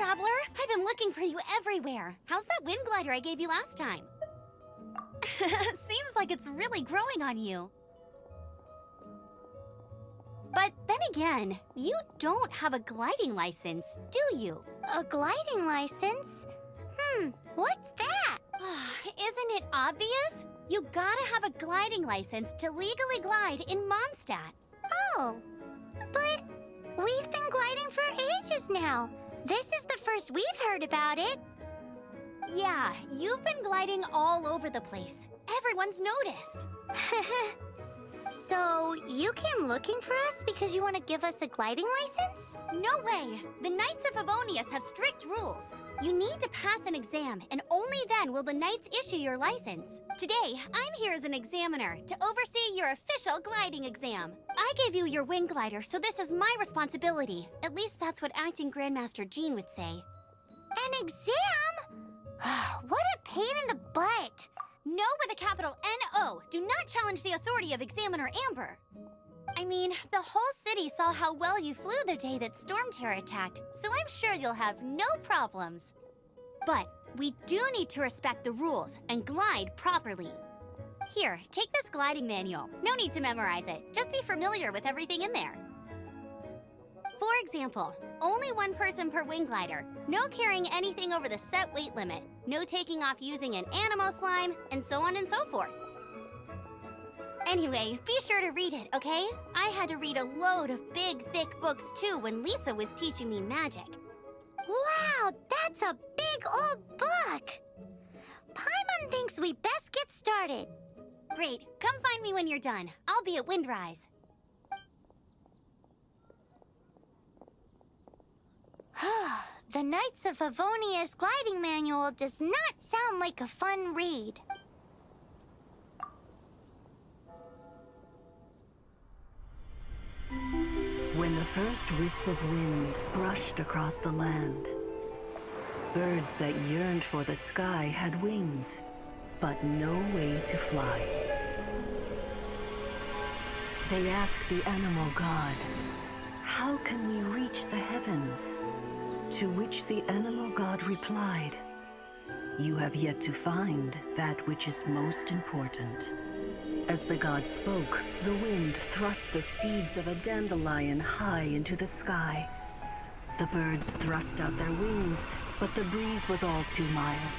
traveler! I've been looking for you everywhere. How's that wind glider I gave you last time? Seems like it's really growing on you. But then again, you don't have a gliding license, do you? A gliding license? What's that? Isn't it obvious? You gotta have a gliding license to legally glide in Mondstadt. Oh, but we've been gliding for ages now. This is the first we've heard about it. Yeah, you've been gliding all over the place. Everyone's noticed. So, you came looking for us because you want to give us a gliding license? No way! The Knights of Favonius have strict rules. You need to pass an exam, and only then will the Knights issue your license. Today, I'm here as an examiner to oversee your official gliding exam. I gave you your wind glider, so this is my responsibility. At least that's what Acting Grandmaster Jean would say. An exam? What a pain in the butt! No with a capital N-O. Do not challenge the authority of Examiner Amber. I mean, the whole city saw how well you flew the day that Storm Terror attacked, so I'm sure you'll have no problems. But we do need to respect the rules and glide properly. Here, take this gliding manual. No need to memorize it. Just be familiar with everything in there. For example, only one person per wing glider, no carrying anything over the set weight limit, no taking off using an animo slime, and so on and so forth. Anyway, be sure to read it, okay? I had to read a load of big, thick books too when Lisa was teaching me magic. Wow, that's a big old book! Paimon thinks we best get started. Great, come find me when you're done. I'll be at Windrise. The Knights of Favonius gliding manual does not sound like a fun read. When the first wisp of wind brushed across the land, birds that yearned for the sky had wings, but no way to fly. They asked the animal god, "How can we reach the heavens?" To which the animal god replied, "You have yet to find that which is most important." As the god spoke, the wind thrust the seeds of a dandelion high into the sky. The birds thrust out their wings, but the breeze was all too mild,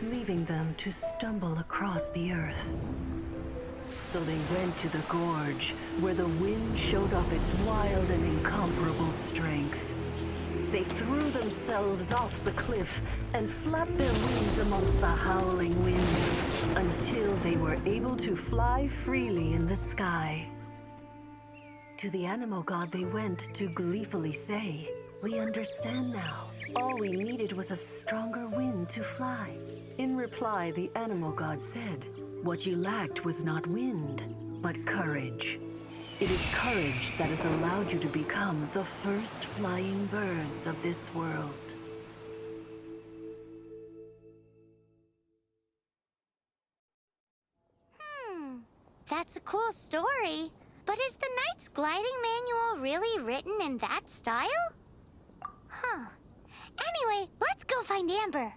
leaving them to stumble across the earth. So they went to the gorge, where the wind showed off its wild and incomparable strength. They threw themselves off the cliff and flapped their wings amongst the howling winds until they were able to fly freely in the sky. To the animal god they went to gleefully say, "We understand now. All we needed was a stronger wind to fly." In reply, the animal god said, "What you lacked was not wind, but courage. It is courage that has allowed you to become the first flying birds of this world." That's a cool story. But is the Knight's gliding manual really written in that style? Anyway, let's go find Amber.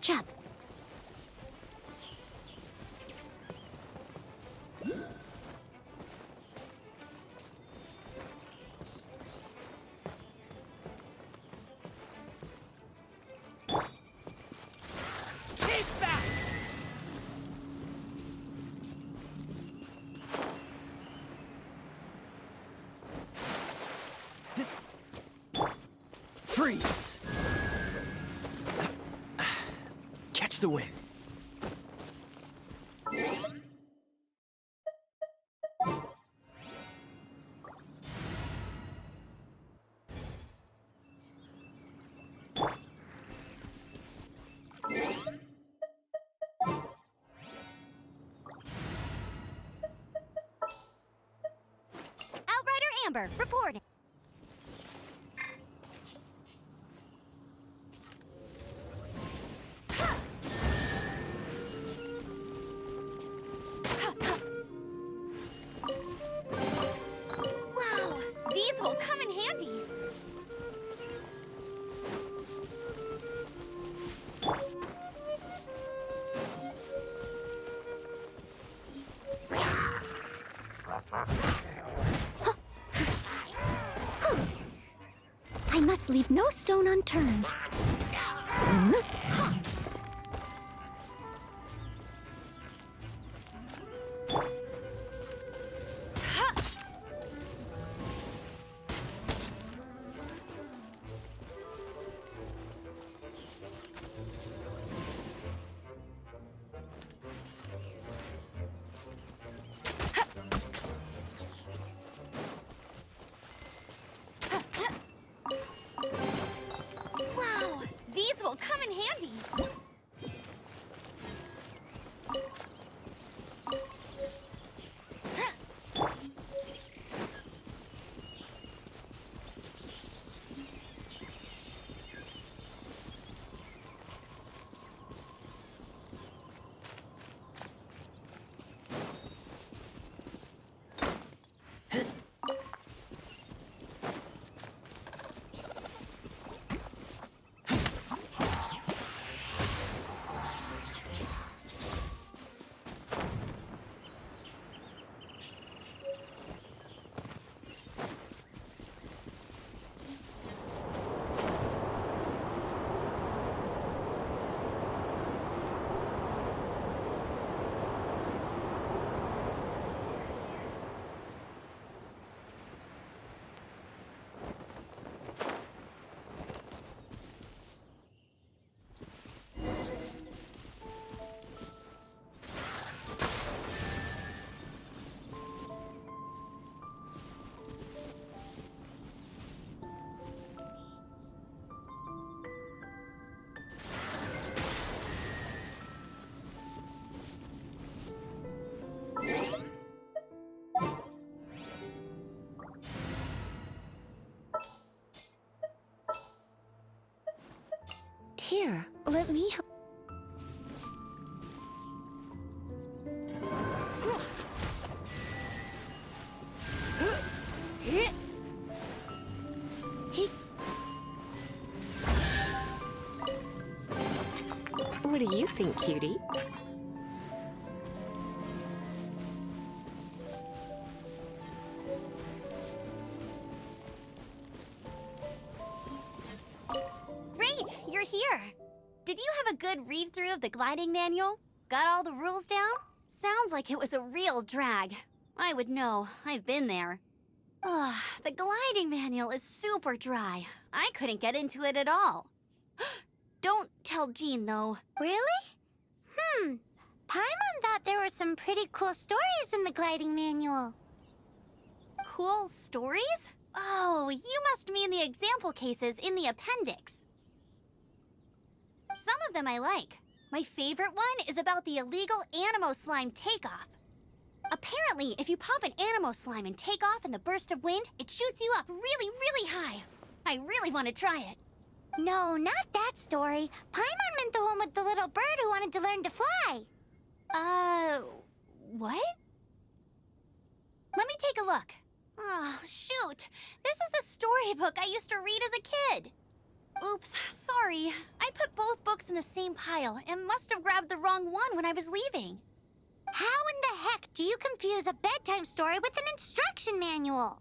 catch up. Keep back! Freeze! Catch the wind. Outrider Amber, reporting. Wow, these will come in handy. I must leave no stone unturned. Wow, these will come in handy. Here, let me help. What do you think, cutie? Great, you're here. Did you have a good read-through of the gliding manual? Got all the rules down? Sounds like it was a real drag. I would know. I've been there. Ugh, the gliding manual is super dry. I couldn't get into it at all. Don't tell Jean, though. Really? Paimon thought there were some pretty cool stories in the gliding manual. Cool stories? Oh, you must mean the example cases in the appendix. Some of them I like. My favorite one is about the illegal Animo Slime takeoff. Apparently, if you pop an Animo Slime and take off in the burst of wind, it shoots you up really, really high. I really want to try it. No, not that story. Paimon meant the one with the little bird who wanted to learn to fly. What? Let me take a look. Oh, shoot. This is the storybook I used to read as a kid. Oops, sorry. I put both books in the same pile and must have grabbed the wrong one when I was leaving. How in the heck do you confuse a bedtime story with an instruction manual?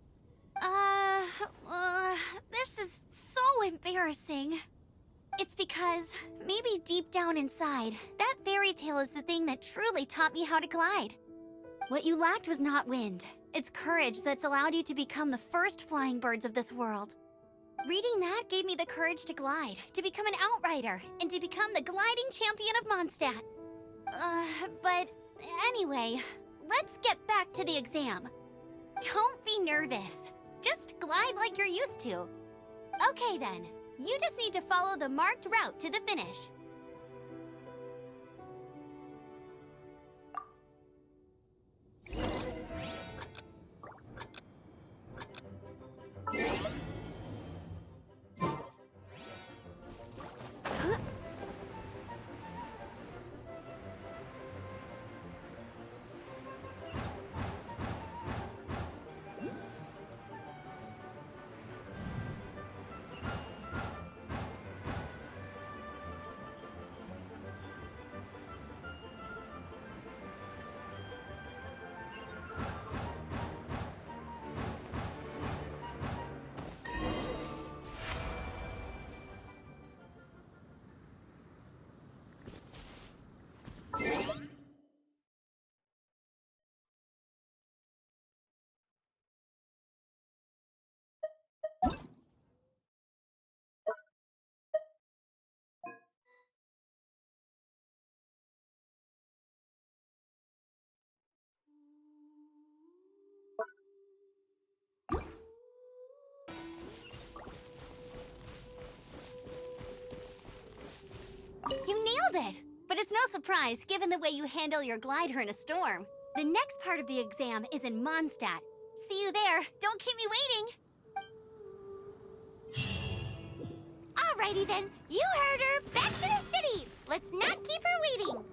This is so embarrassing. It's because, maybe deep down inside, that fairy tale is the thing that truly taught me how to glide. What you lacked was not wind. It's courage that's allowed you to become the first flying birds of this world. Reading that gave me the courage to glide, to become an outrider, and to become the gliding champion of Mondstadt. But anyway, let's get back to the exam. Don't be nervous. Just glide like you're used to. Okay then, you just need to follow the marked route to the finish. You nailed it! But it's no surprise, given the way you handle your glider in a storm. The next part of the exam is in Mondstadt. See you there. Don't keep me waiting. Alrighty then, you heard her. Back to the city. Let's not keep her waiting.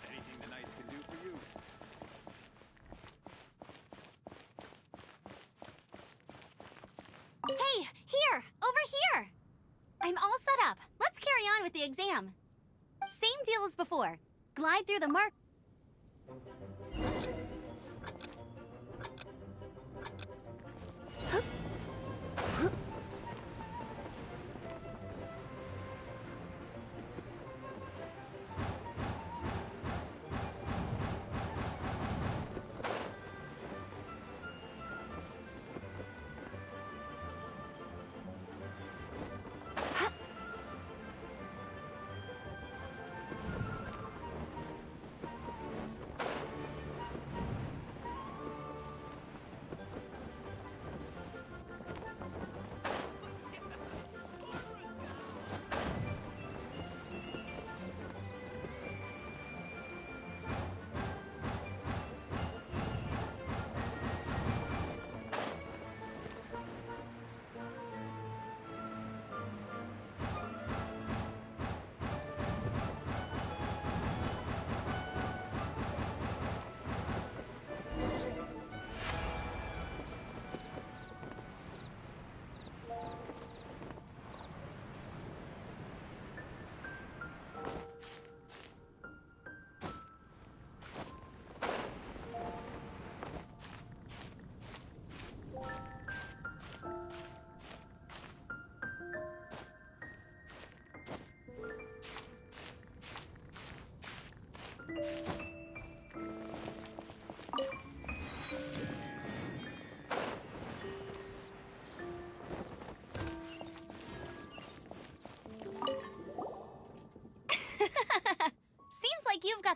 Anything the knights can do for you. Hey, here! Over here! I'm all set up. Let's carry on with the exam. Same deal as before. Glide through the mark.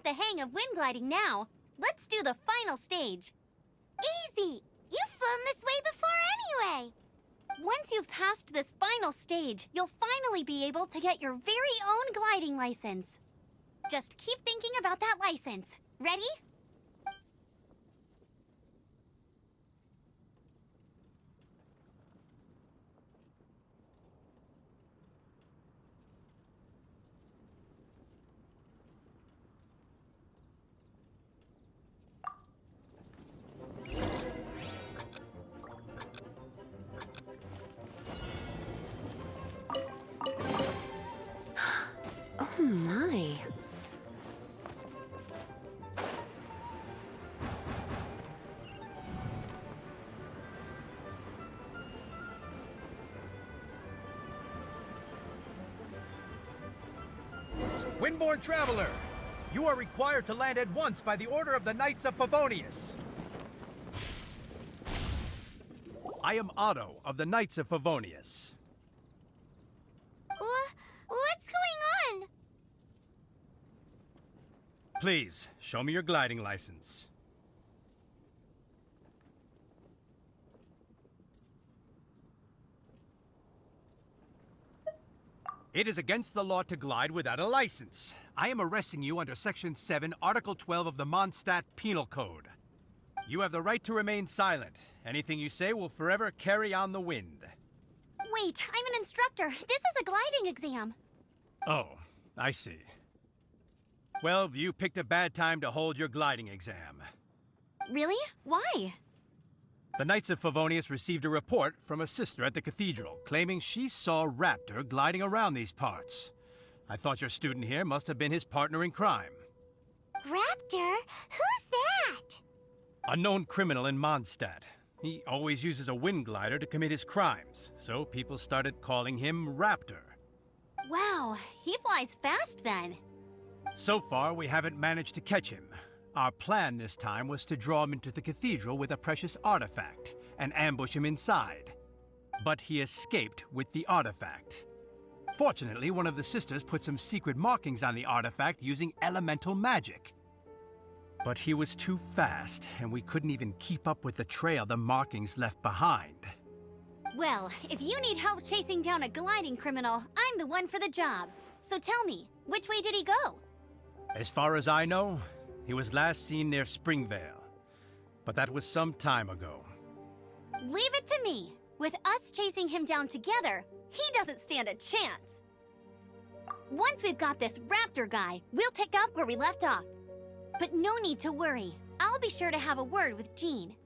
the hang of wind gliding now. Let's do the final stage. Easy! You've flown this way before anyway! Once you've passed this final stage, you'll finally be able to get your very own gliding license. Just keep thinking about that license. Ready? Oh my. Windborne Traveler, you are required to land at once by the order of the Knights of Favonius. I am Otto of the Knights of Favonius. What's going on? Please, show me your gliding license. It is against the law to glide without a license. I am arresting you under Section 7, Article 12 of the Mondstadt Penal Code. You have the right to remain silent. Anything you say will forever carry on the wind. Wait, I'm an instructor. This is a gliding exam. Oh, I see. Well, you picked a bad time to hold your gliding exam. Really? Why? The Knights of Favonius received a report from a sister at the cathedral claiming she saw Raptor gliding around these parts. I thought your student here must have been his partner in crime. Raptor? Who's that? A known criminal in Mondstadt. He always uses a wind glider to commit his crimes, so people started calling him Raptor. Wow, he flies fast then. So far, we haven't managed to catch him. Our plan this time was to draw him into the cathedral with a precious artifact and ambush him inside. But he escaped with the artifact. Fortunately, one of the sisters put some secret markings on the artifact using elemental magic. But he was too fast, and we couldn't even keep up with the trail the markings left behind. Well, if you need help chasing down a gliding criminal, I'm the one for the job. So tell me, which way did he go? As far as I know, he was last seen near Springvale. But that was some time ago. Leave it to me. With us chasing him down together, he doesn't stand a chance. Once we've got this Raptor guy, we'll pick up where we left off. But no need to worry. I'll be sure to have a word with Jean.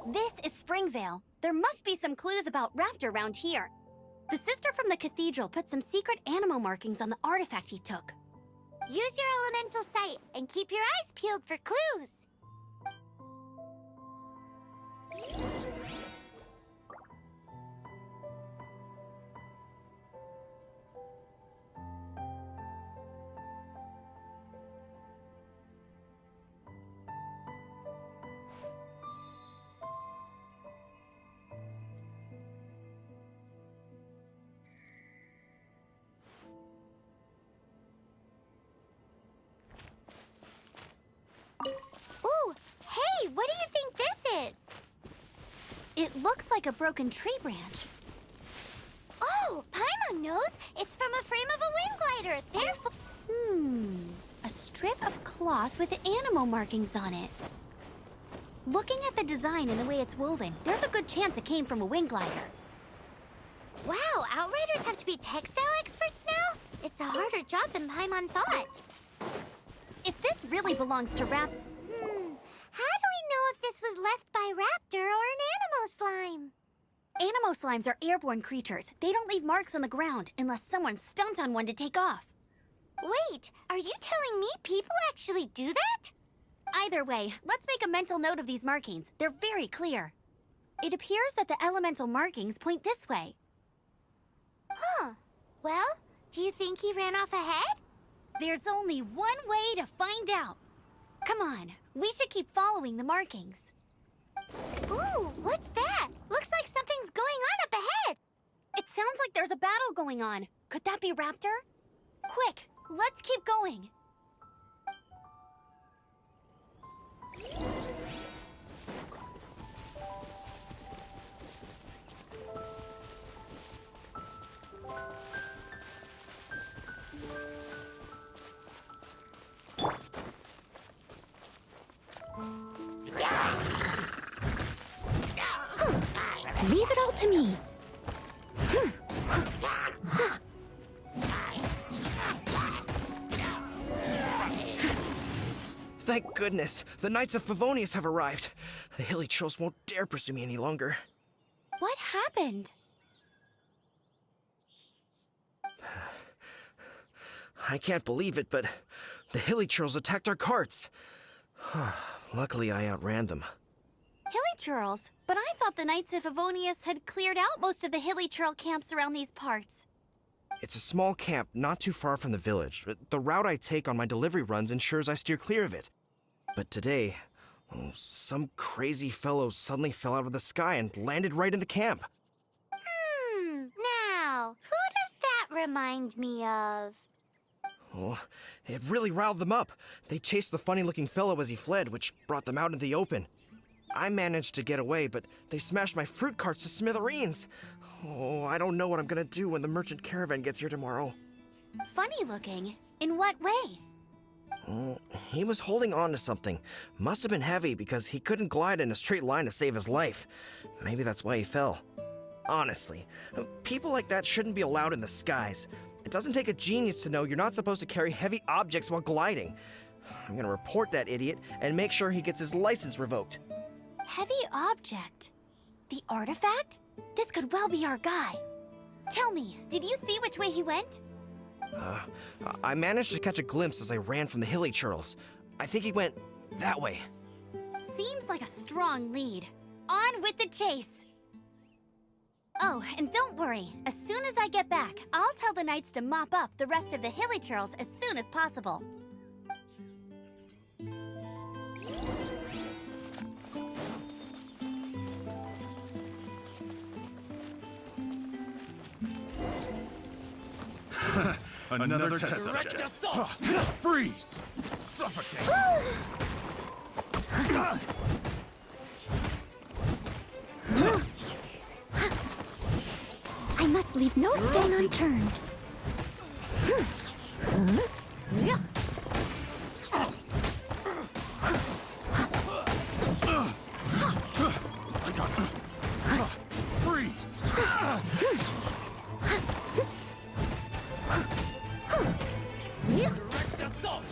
This is Springvale. There must be some clues about Raptor around here. The sister from the cathedral put some secret animo markings on the artifact he took. Use your elemental sight and keep your eyes peeled for clues. looks like a broken tree branch. Oh, Paimon knows. It's from a frame of a wind glider. Therefore... A strip of cloth with animal markings on it. Looking at the design and the way it's woven, there's a good chance it came from a wind glider. Wow, Outriders have to be textile experts now? It's a harder job than Paimon thought. If this really belongs to How do we know if this was left by Raptor or an Animo slime? Animo slimes are airborne creatures. They don't leave marks on the ground unless someone stomped on one to take off. Wait, are you telling me people actually do that? Either way, let's make a mental note of these markings. They're very clear. It appears that the elemental markings point this way. Huh. Well, do you think he ran off ahead? There's only one way to find out. Come on, we should keep following the markings. Ooh, what's that? Looks like something's going on up ahead. It sounds like there's a battle going on. Could that be Raptor? Quick, let's keep going. Leave it all to me. Thank goodness, the Knights of Favonius have arrived. The hilly trolls won't dare pursue me any longer. What happened? I can't believe it, but the hilly trolls attacked our carts. Luckily, I outran them. Hilly churls? But I thought the Knights of Favonius had cleared out most of the hilly churl camps around these parts. It's a small camp not too far from the village. The route I take on my delivery runs ensures I steer clear of it. But today, some crazy fellow suddenly fell out of the sky and landed right in the camp. Now, who does that remind me of? Oh, it really riled them up. They chased the funny-looking fellow as he fled, which brought them out in the open. I managed to get away, but they smashed my fruit carts to smithereens. Oh, I don't know what I'm gonna do when the merchant caravan gets here tomorrow. Funny looking? In what way? Oh, he was holding on to something. Must have been heavy because he couldn't glide in a straight line to save his life. Maybe that's why he fell. Honestly, people like that shouldn't be allowed in the skies. It doesn't take a genius to know you're not supposed to carry heavy objects while gliding. I'm gonna report that idiot and make sure he gets his license revoked. Heavy object? The artifact? This could well be our guy. Tell me, did you see which way he went? I managed to catch a glimpse as I ran from the hilly churls. I think he went that way. Seems like a strong lead. On with the chase! Oh, and don't worry. As soon as I get back, I'll tell the knights to mop up the rest of the hilly churls as soon as possible. Another test subject. Freeze! Suffocate! I must leave no stone unturned. Freeze! Direct assault!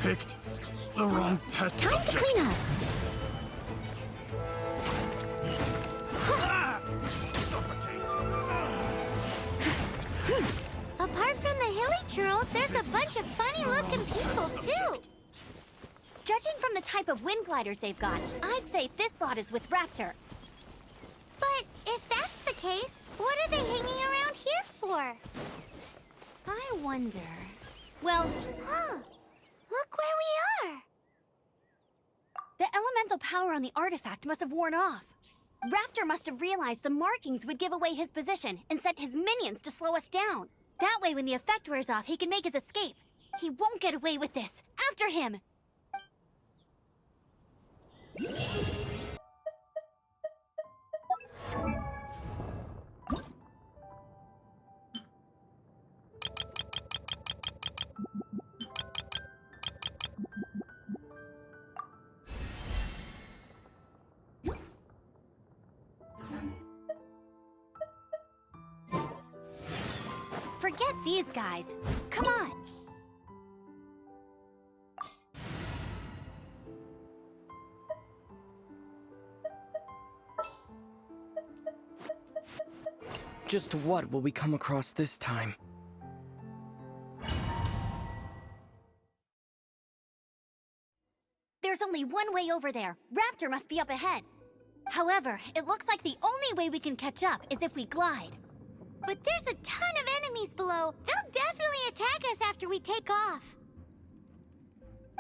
Picked the wrong test Time to subject. clean up. Suffocate! Apart from the hilly churls, there's a bunch of funny-looking people, too. Judging from the type of wind gliders they've got, I'd say this lot is with Raptor. But if that's the case, what are they hanging around here for? I wonder... Well, Huh. Look where we are. the elemental power on the artifact must have worn off. Raptor must have realized the markings would give away his position and sent his minions to slow us down. That way, when the effect wears off, he can make his escape. He won't get away with this. After him! Forget these guys. Come on! Just what will we come across this time? There's only one way over there. Raptor must be up ahead. However, it looks like the only way we can catch up is if we glide. But there's a ton of enemies below. They'll definitely attack us after we take off.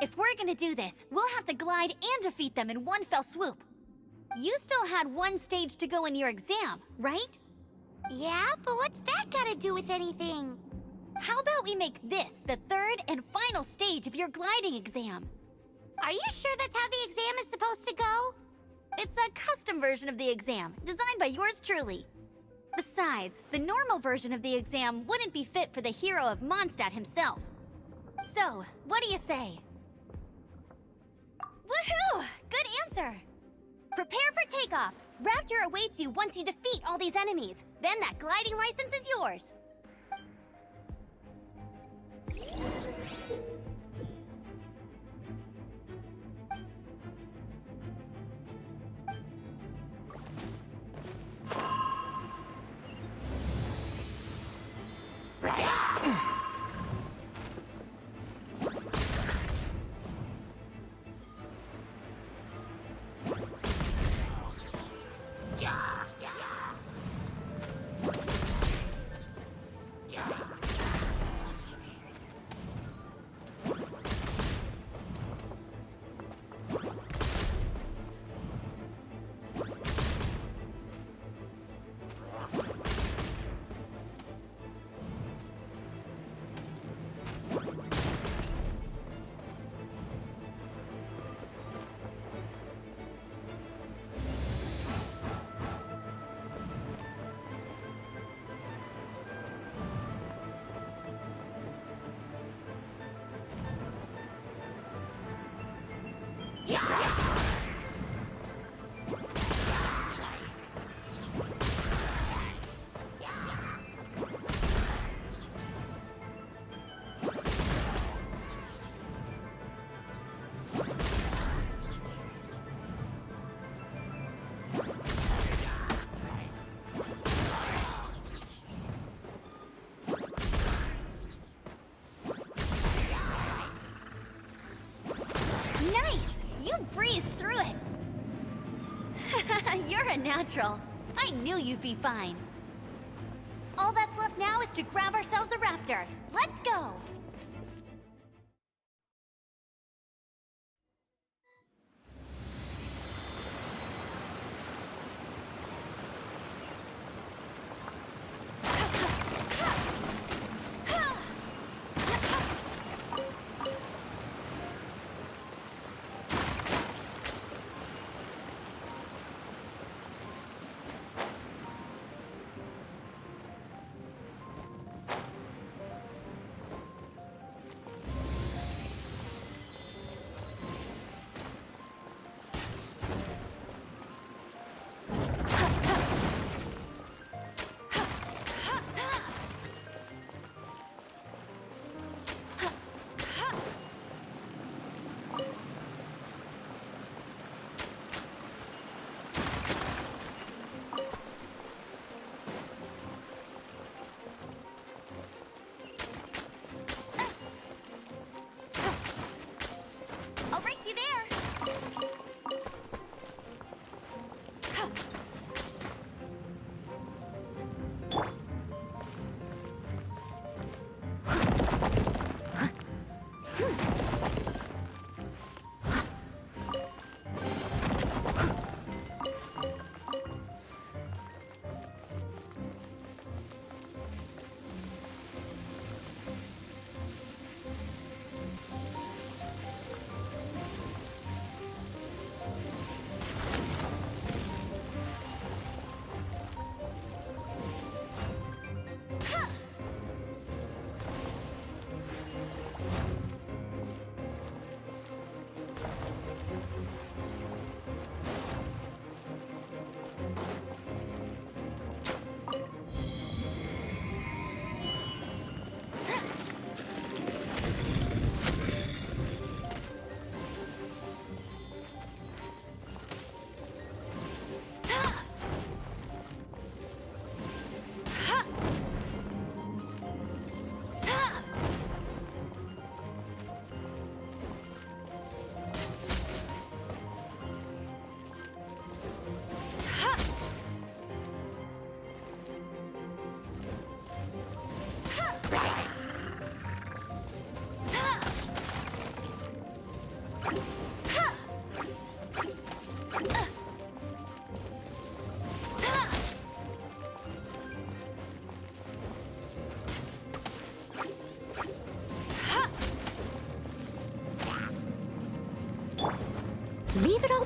If we're gonna do this, we'll have to glide and defeat them in one fell swoop. You still had one stage to go in your exam, right? Yeah, but what's that gotta do with anything? How about we make this the third and final stage of your gliding exam? Are you sure that's how the exam is supposed to go? It's a custom version of the exam, designed by yours truly. Besides, the normal version of the exam wouldn't be fit for the hero of Mondstadt himself. So, what do you say? Woohoo! Good answer! Prepare for takeoff. Raptor awaits you once you defeat all these enemies. Then that gliding license is yours. Nice! You breezed through it! You're a natural. I knew you'd be fine. All that's left now is to grab ourselves a raptor. Let's go!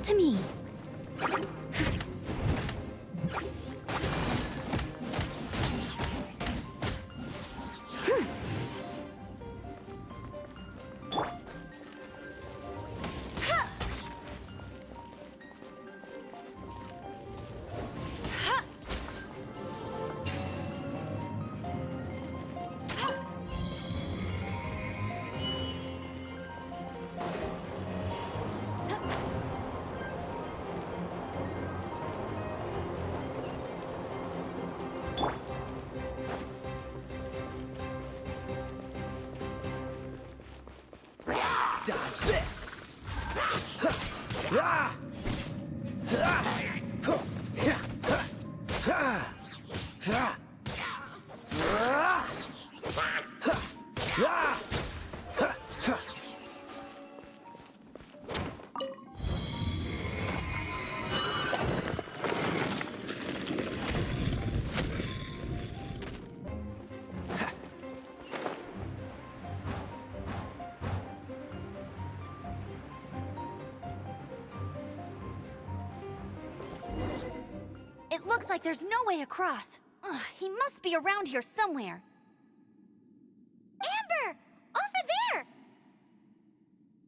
to me. Dodge this! It looks like there's no way across. Ugh, he must be around here somewhere. Amber! Over there!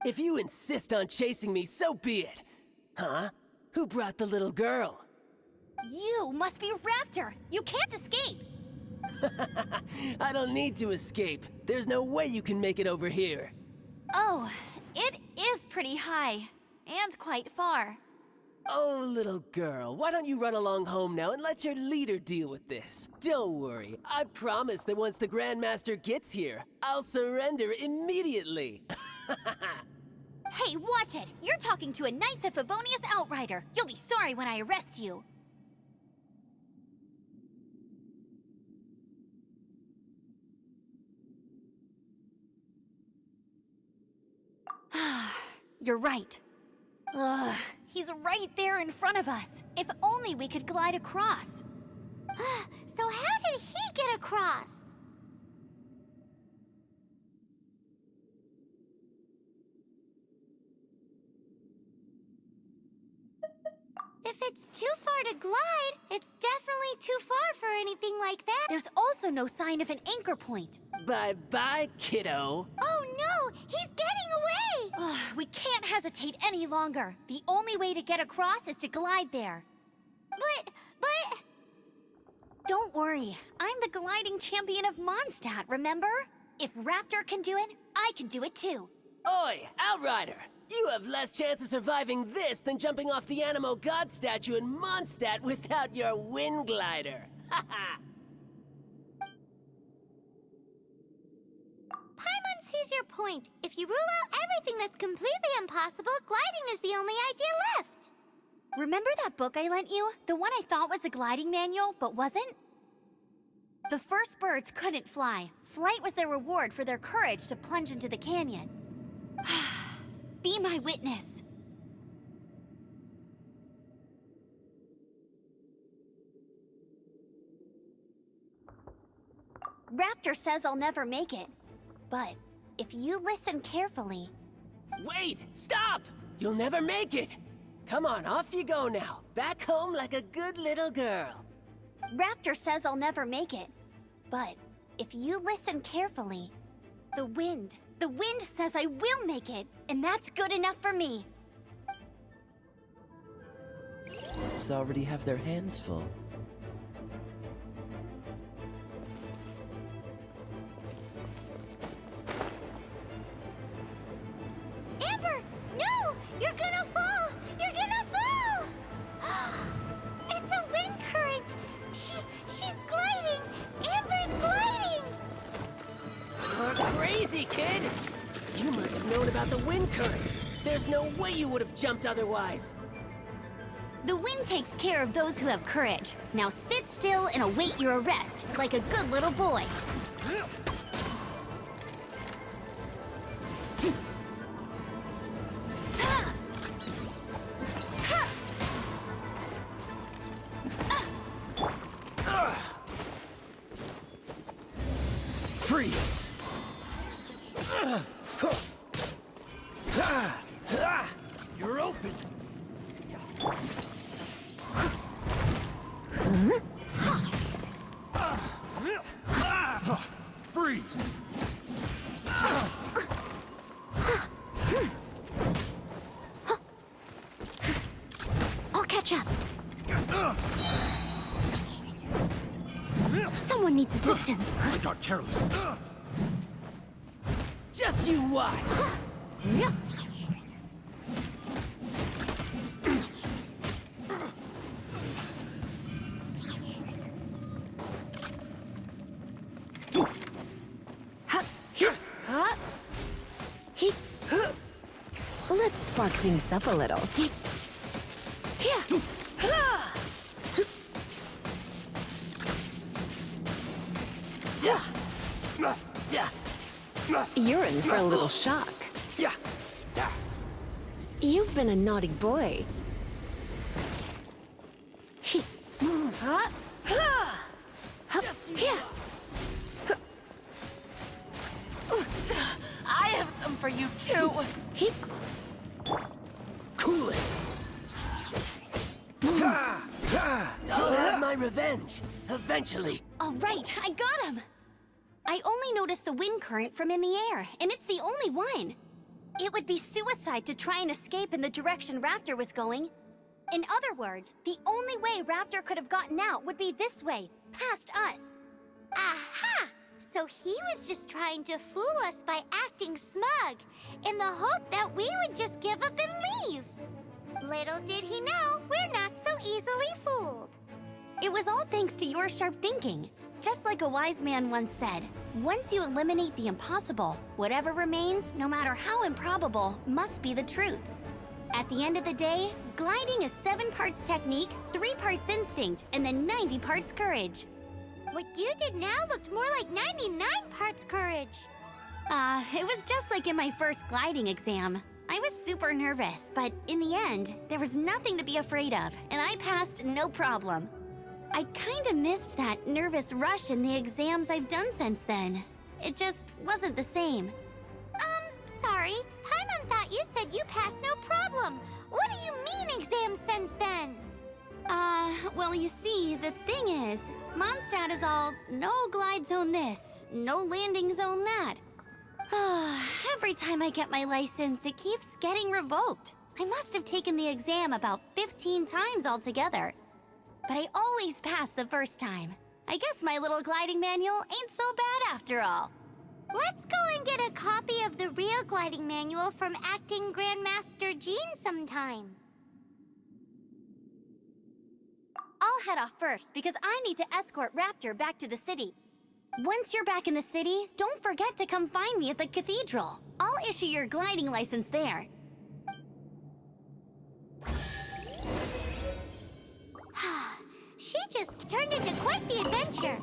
If you insist on chasing me, so be it. Huh? Who brought the little girl? You must be Raptor. You can't escape. I don't need to escape. There's no way you can make it over here. Oh, it is pretty high. And quite far. Oh, little girl, why don't you run along home now and let your leader deal with this? Don't worry, I promise that once the Grandmaster gets here, I'll surrender immediately. Hey, watch it! You're talking to a Knights of Favonius outrider. You'll be sorry when I arrest you. You're right. Ugh, he's right there in front of us. If only we could glide across. So how did he get across? If it's too far to glide, it's definitely too far for anything like that. There's also no sign of an anchor point. Bye-bye, kiddo. Oh no! He's getting away! Ugh, we can't hesitate any longer. The only way to get across is to glide there. But... Don't worry. I'm the gliding champion of Mondstadt, remember? If Raptor can do it, I can do it too. Oi, Outrider! You have less chance of surviving this than jumping off the Animo God statue in Mondstadt without your wind glider. Haha! Paimon sees your point. If you rule out everything that's completely impossible, gliding is the only idea left. Remember that book I lent you? The one I thought was the gliding manual, but wasn't? The first birds couldn't fly. Flight was their reward for their courage to plunge into the canyon. Be my witness. Raptor says I'll never make it. But if you listen carefully... Wait! Stop! You'll never make it! Come on, off you go now. Back home like a good little girl. Raptor says I'll never make it. But if you listen carefully, the wind says I will make it, and that's good enough for me. Already have their hands full. Amber! No! You're gonna fall! You're gonna fall! It's a wind current! She's gliding! Amber's gliding! You're crazy, kid! You must have known about the wind current. There's no way you would have jumped otherwise. The wind takes care of those who have courage. Now sit still and await your arrest, like a good little boy. Freeze! You're open. anyone needs assistance. I got careless. Just you watch! Yeah. Let's spark things up a little. You're in for a little shock. You've been a naughty boy. I have some for you too. Cool it! I'll have my revenge, eventually. All right, I got him. I only noticed the wind current from in the air, and it's the only one. It would be suicide to try and escape in the direction Raptor was going. In other words, the only way Raptor could have gotten out would be this way, past us. Aha! So he was just trying to fool us by acting smug, in the hope that we would just give up and leave. Little did he know, we're not so easily fooled. It was all thanks to your sharp thinking. Just like a wise man once said, once you eliminate the impossible, whatever remains, no matter how improbable, must be the truth. At the end of the day, gliding is 7 parts technique, 3 parts instinct, and then 90 parts courage. What you did now looked more like 99 parts courage. It was just like in my first gliding exam. I was super nervous, but in the end, there was nothing to be afraid of, and I passed no problem. I kinda missed that nervous rush in the exams I've done since then. It just wasn't the same. Sorry. Paimon thought you said you passed no problem. What do you mean exams since then? Well, you see, the thing is, Mondstadt is all, no glide zone this, no landing zone that. Every time I get my license, it keeps getting revoked. I must have taken the exam about 15 times altogether. But I always pass the first time. I guess my little gliding manual ain't so bad after all. Let's go and get a copy of the real gliding manual from Acting Grandmaster Jean sometime. I'll head off first because I need to escort Raptor back to the city. Once you're back in the city, don't forget to come find me at the cathedral. I'll issue your gliding license there. She just turned into quite the adventure.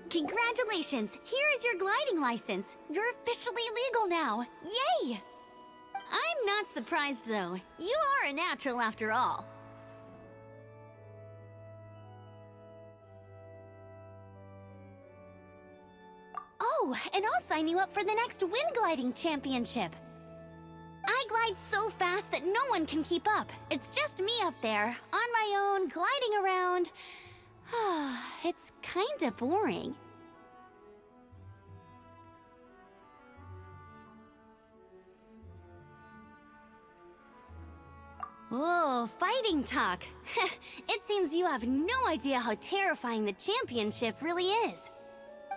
Congratulations! Here is your gliding license. You're officially legal now. Yay! I'm not surprised, though. You are a natural after all. Oh, and I'll sign you up for the next wind gliding championship. I glide so fast that no one can keep up. It's just me up there, on my own, gliding around. It's kinda boring. Oh, fighting talk. It seems you have no idea how terrifying the championship really is.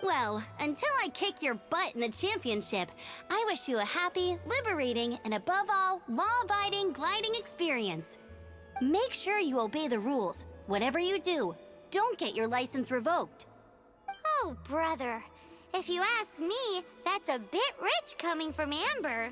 Well, until I kick your butt in the championship, I wish you a happy, liberating, and above all, law-abiding gliding experience. Make sure you obey the rules. Whatever you do, don't get your license revoked. Oh, brother. If you ask me, that's a bit rich coming from Amber.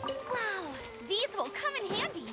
Wow, these will come in handy.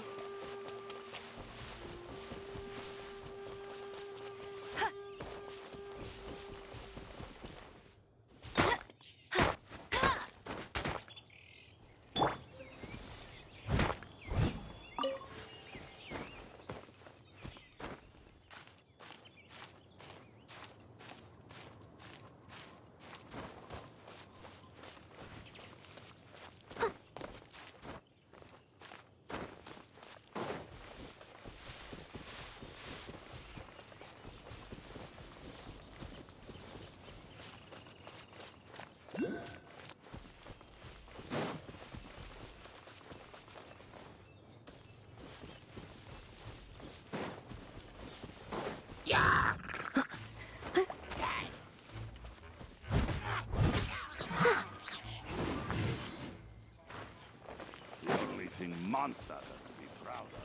The only thing Mondstadt has to be proud of.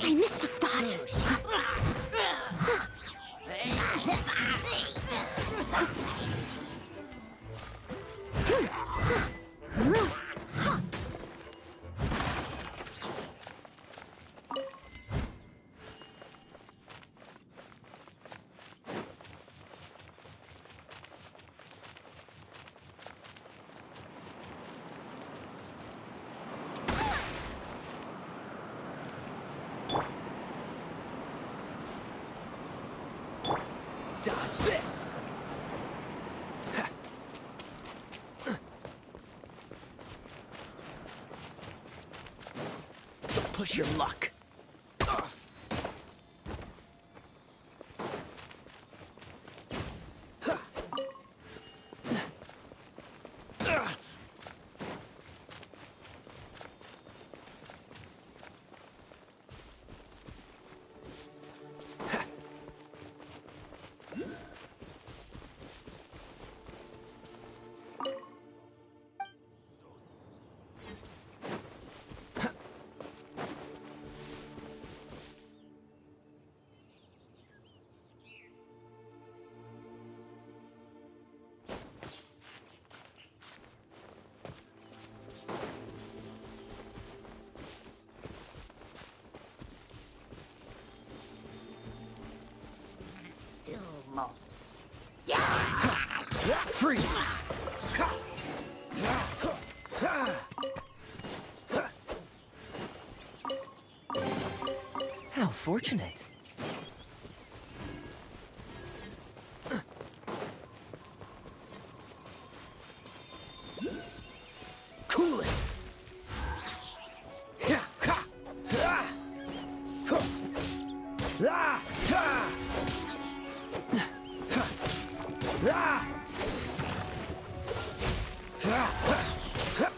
I missed a spot. Dodge this! Don't push your luck. Freeze! How fortunate. Cool it!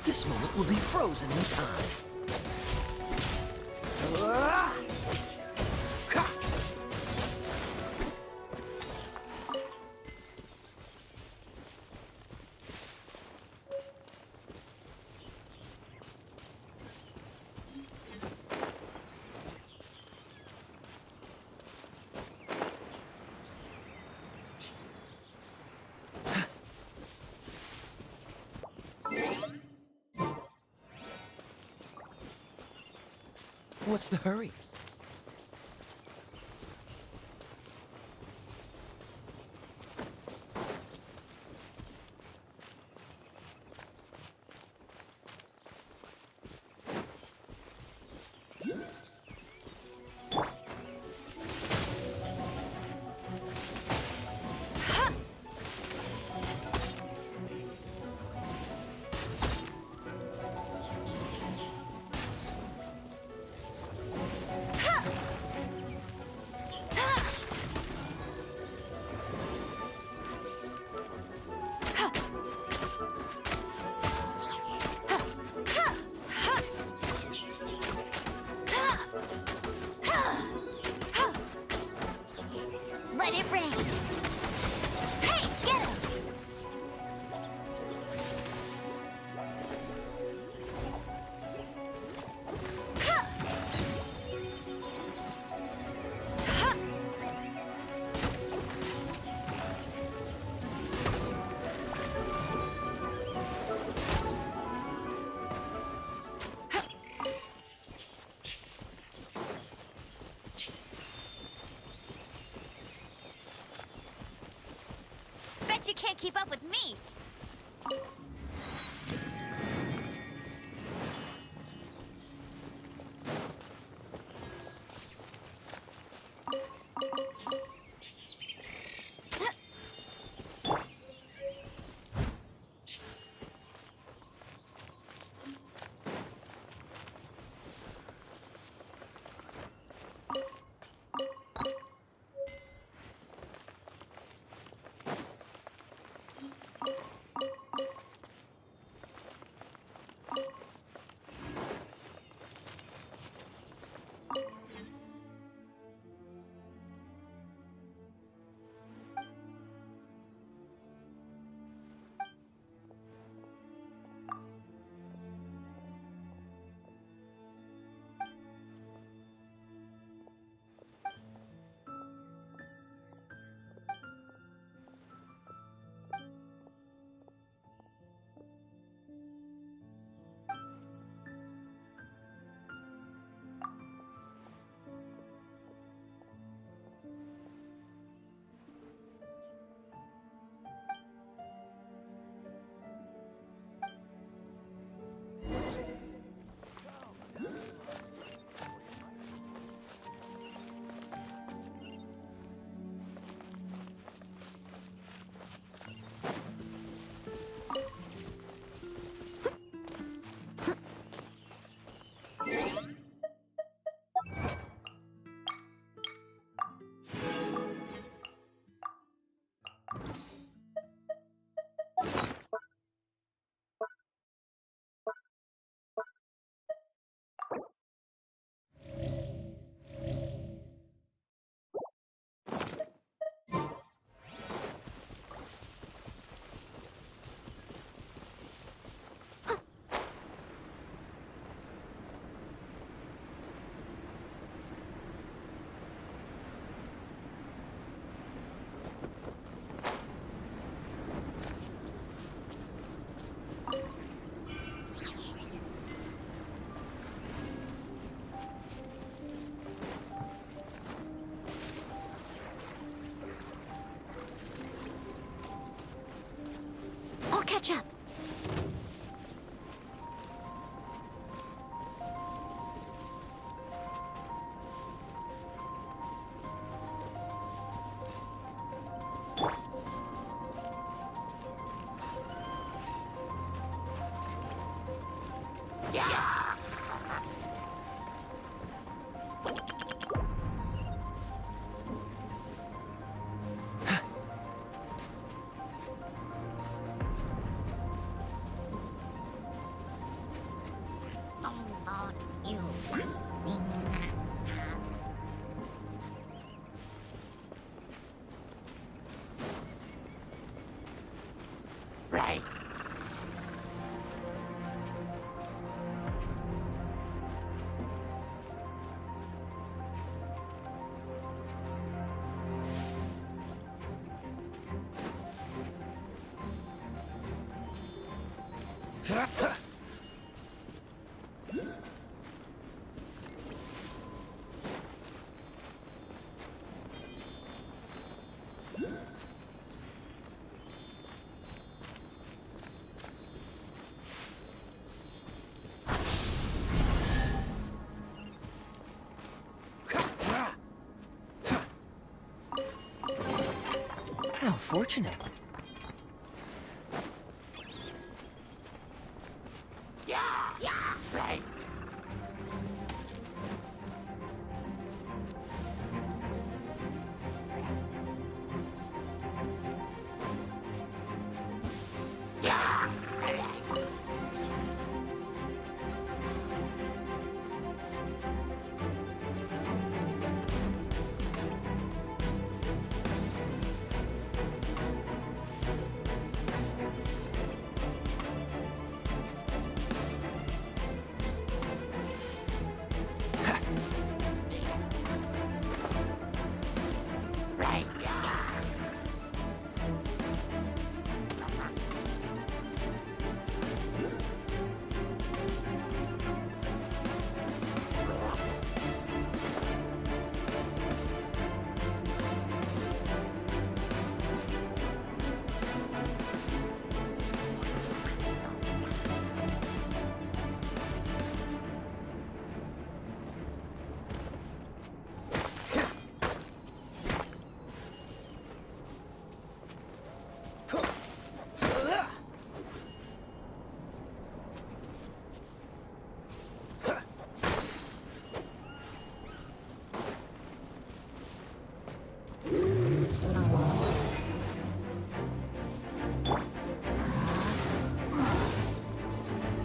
This moment will be frozen in time. What's the hurry? Let it rain. Hey, get him! Bet you can't keep up with me! catch up. Right. How fortunate. Yeah, right.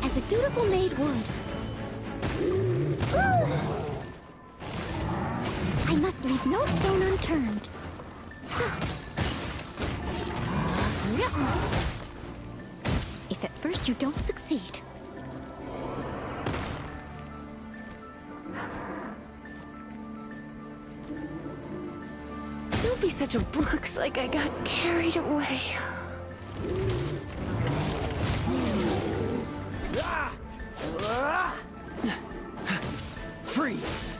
As a dutiful maid would. I must leave no stone unturned. If at first you don't succeed. Don't be such a looks like I got carried away. Freeze!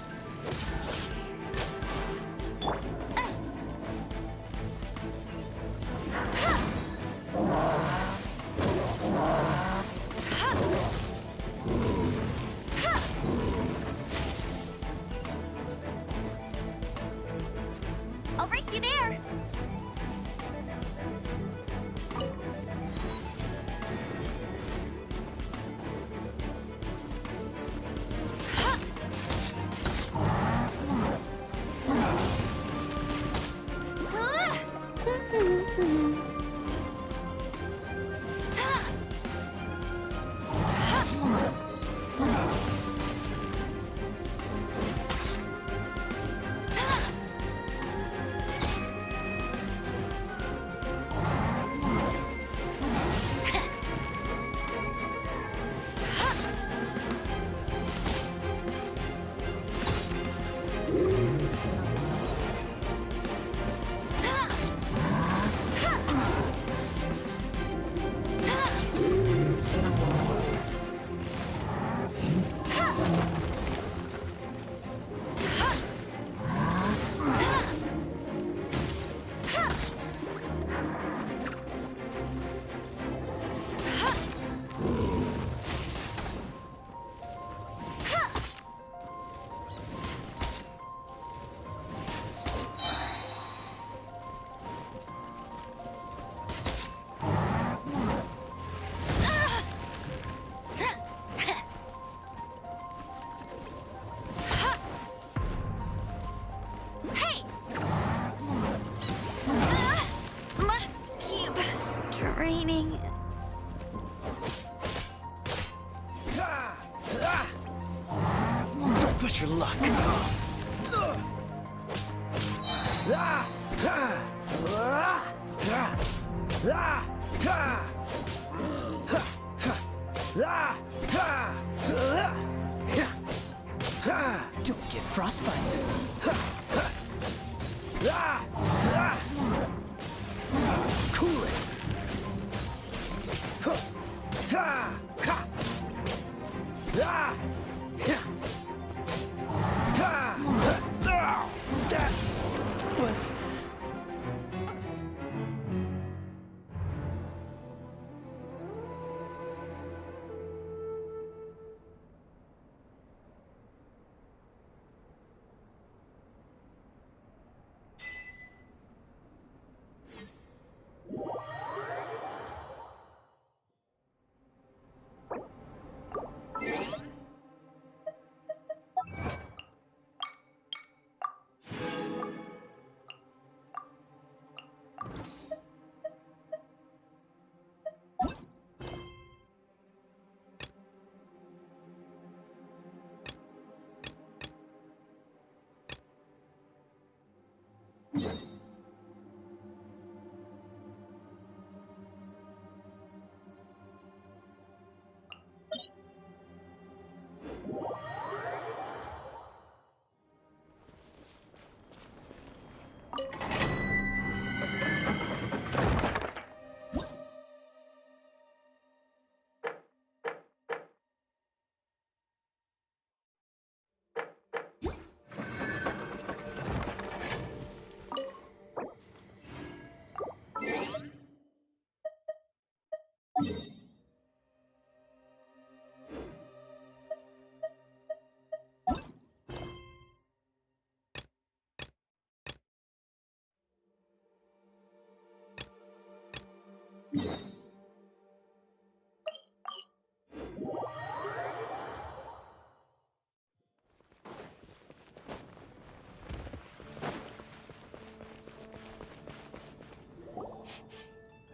I'll race you there. draining. Don't push your luck. Don't get frostbite. Cool it. That was...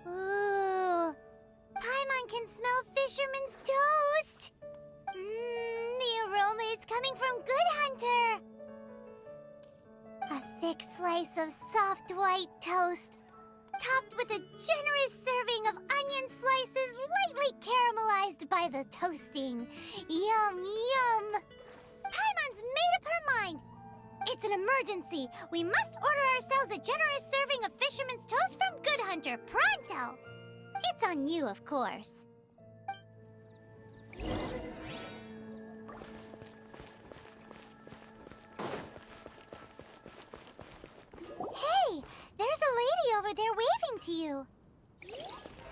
Ooh, Paimon can smell fisherman's toast. The aroma is coming from Good Hunter. A thick slice of soft white toast, topped with a generous serving of onion slices lightly caramelized by the toasting. Yum, yum! Paimon's made up her mind. It's an emergency. We must order ourselves a generous serving of fisherman's toast from Good Hunter, pronto! It's on you, of course. Hey, there's a lady over there waving to you.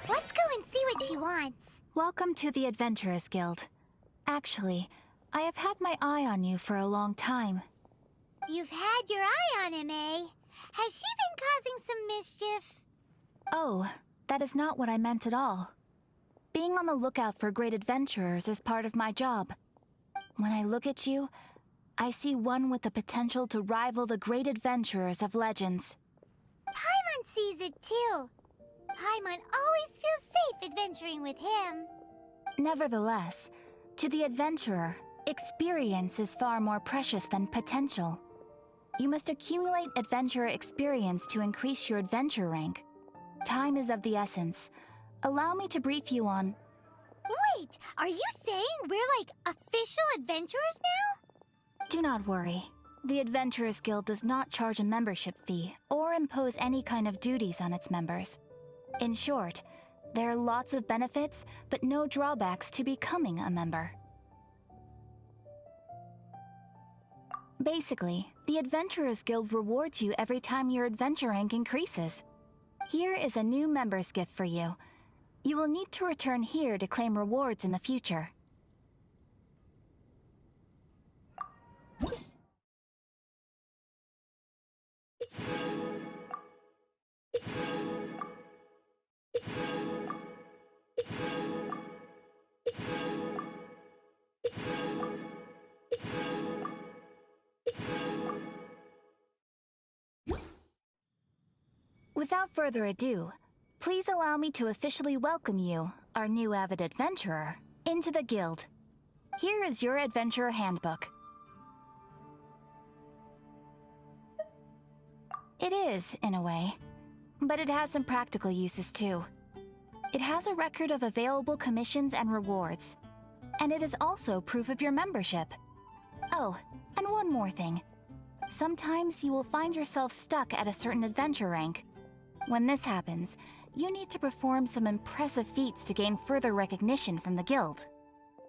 Let's go and see what she wants. Welcome to the Adventurers Guild. Actually, I have had my eye on you for a long time. You've had your eye on him, eh? Has she been causing some mischief? Oh, that is not what I meant at all. Being on the lookout for great adventurers is part of my job. When I look at you, I see one with the potential to rival the great adventurers of legends. Paimon sees it too. Paimon always feels safe adventuring with him. Nevertheless, to the adventurer, experience is far more precious than potential. You must accumulate adventurer experience to increase your adventure rank. Time is of the essence. Allow me to brief you on... Wait, are you saying we're like official adventurers now? Do not worry. The Adventurers Guild does not charge a membership fee or impose any kind of duties on its members. In short, there are lots of benefits, but no drawbacks to becoming a member. Basically, the Adventurers Guild rewards you every time your adventure rank increases. Here is a new member's gift for you. You will need to return here to claim rewards in the future. Without further ado, Please allow me to officially welcome you, our new avid adventurer, into the guild. Here is your adventurer handbook. It is, in a way, but it has some practical uses too. It has a record of available commissions and rewards, and it is also proof of your membership. Oh, and one more thing. Sometimes you will find yourself stuck at a certain adventure rank. When this happens, you need to perform some impressive feats to gain further recognition from the guild.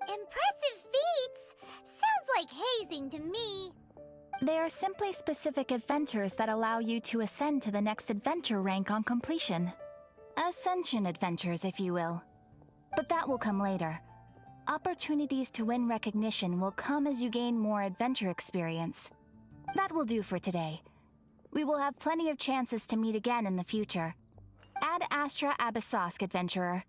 Impressive feats? Sounds like hazing to me. They are simply specific adventures that allow you to ascend to the next adventure rank on completion. Ascension adventures, if you will. But that will come later. Opportunities to win recognition will come as you gain more adventure experience. That will do for today. We will have plenty of chances to meet again in the future. Ad Astra Abyssosk, adventurer.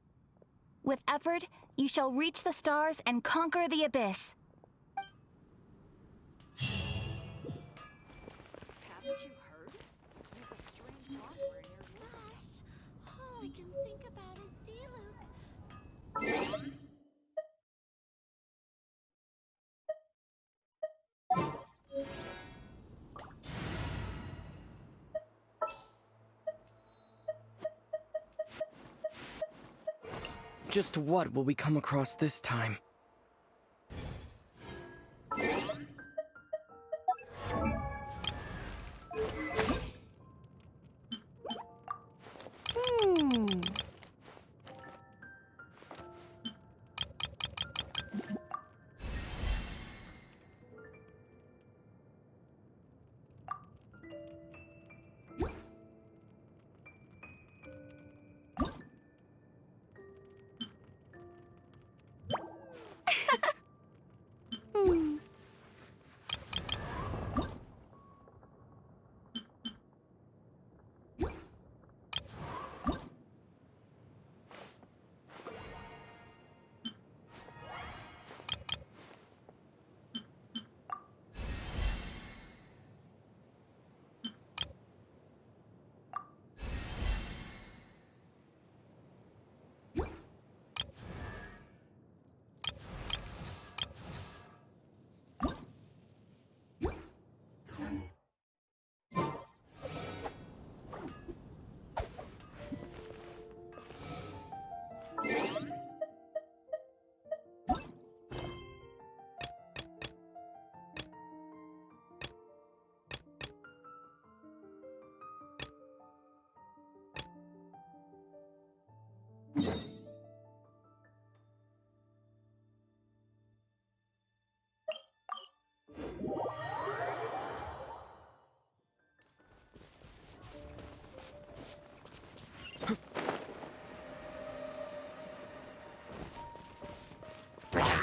With effort, you shall reach the stars and conquer the abyss. Haven't you heard? There's a strange monster in your Gosh, all I can think about is D-Luke. Just what will we come across this time?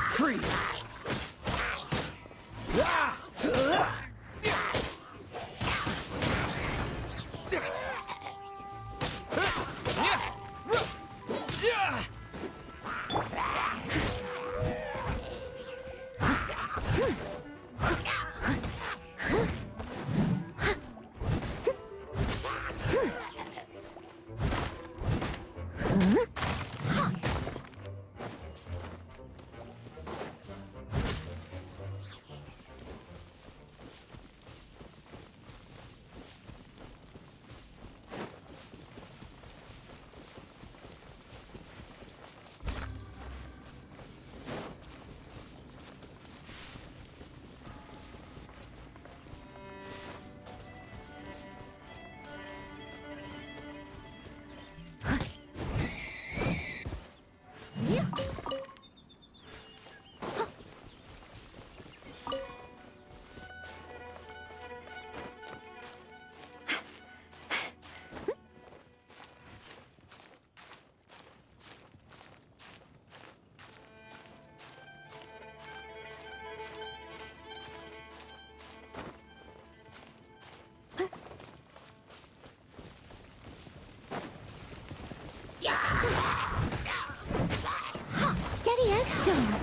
Freeze! Steady as stone.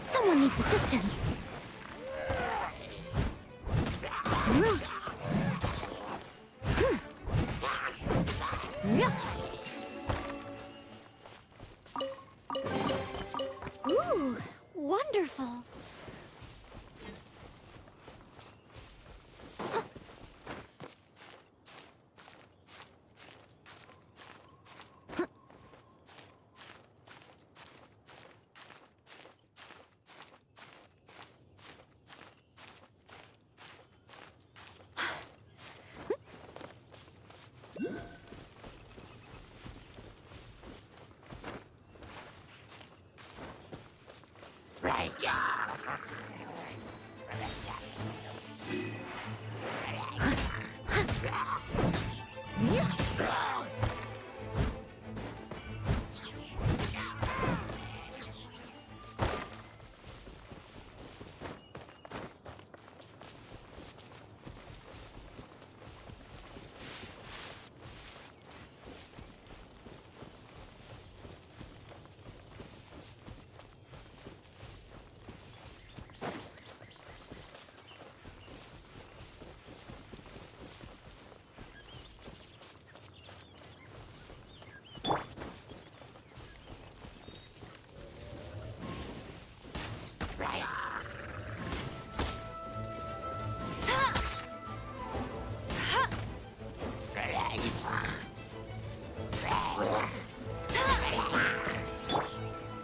Someone needs assistance. Ooh, wonderful.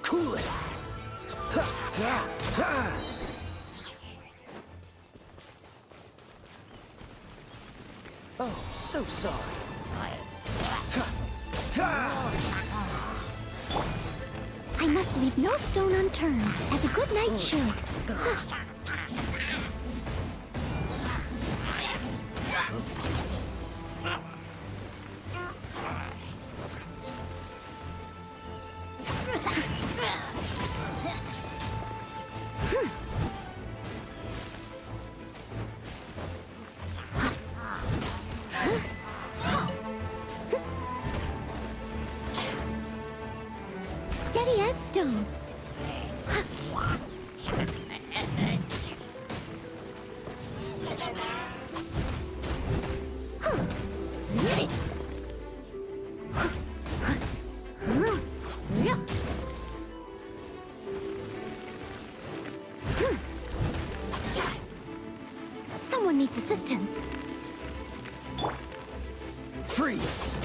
Cool it! Oh, so sorry. I must leave no stone unturned, as a good knight should. Steady as stone. Someone needs assistance. Freeze!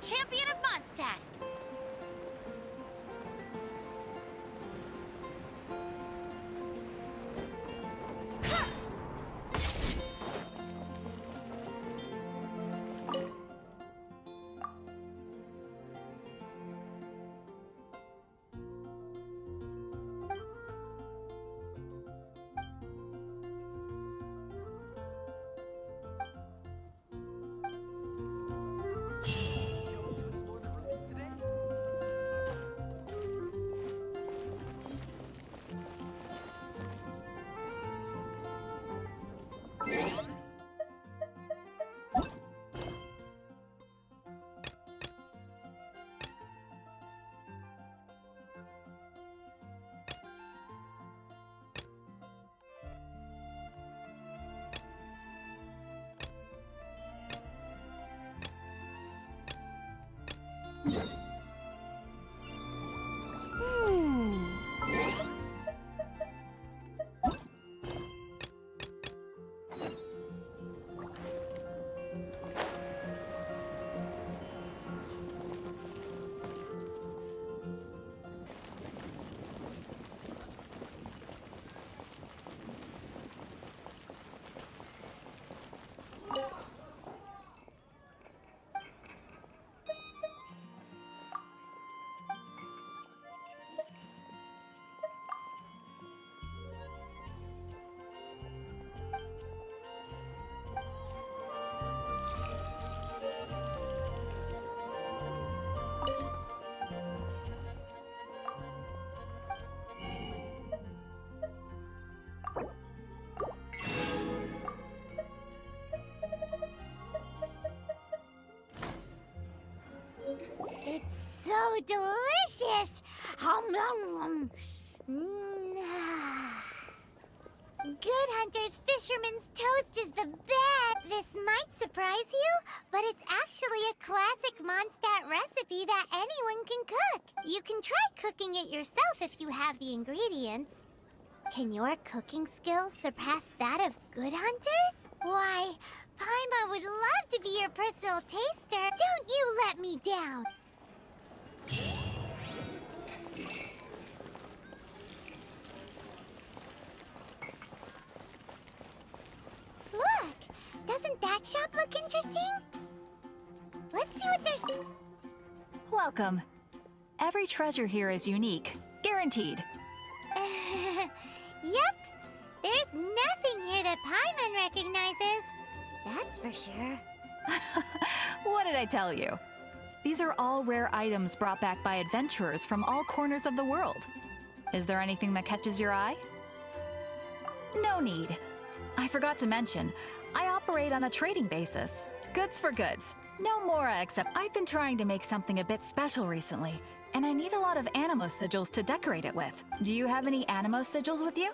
champion of Mondstadt! It's so delicious! Hum, nom, nom. Good Hunter's Fisherman's Toast is the best! This might surprise you, but it's actually a classic Mondstadt recipe that anyone can cook. You can try cooking it yourself if you have the ingredients. Can your cooking skills surpass that of Good Hunter's? Why, Paimon would love to be your personal taster. Don't you let me down! Look! Doesn't that shop look interesting? Let's see what there's... Welcome. Every treasure here is unique. Guaranteed. Yep. There's nothing here that Paimon recognizes. That's for sure. What did I tell you? These are all rare items brought back by adventurers from all corners of the world. Is there anything that catches your eye? No need. I forgot to mention, I operate on a trading basis. Goods for goods. No more, except I've been trying to make something a bit special recently, and I need a lot of animo sigils to decorate it with. Do you have any animo sigils with you?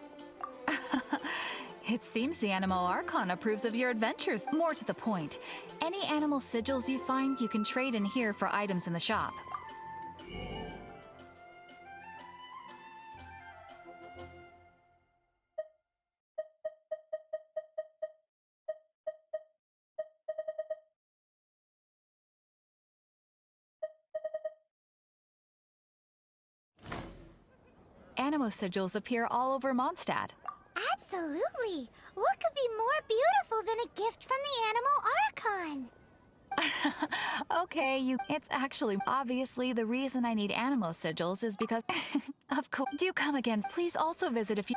It seems the Animo Archon approves of your adventures. More to the point, any animal sigils you find you can trade in here for items in the shop. Animo sigils appear all over Mondstadt. Absolutely. What could be more beautiful than a gift from the Animo Archon? Okay, it's actually obviously the reason I need animo sigils is because of course. Do come again. Please also visit if you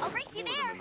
I'll race you there.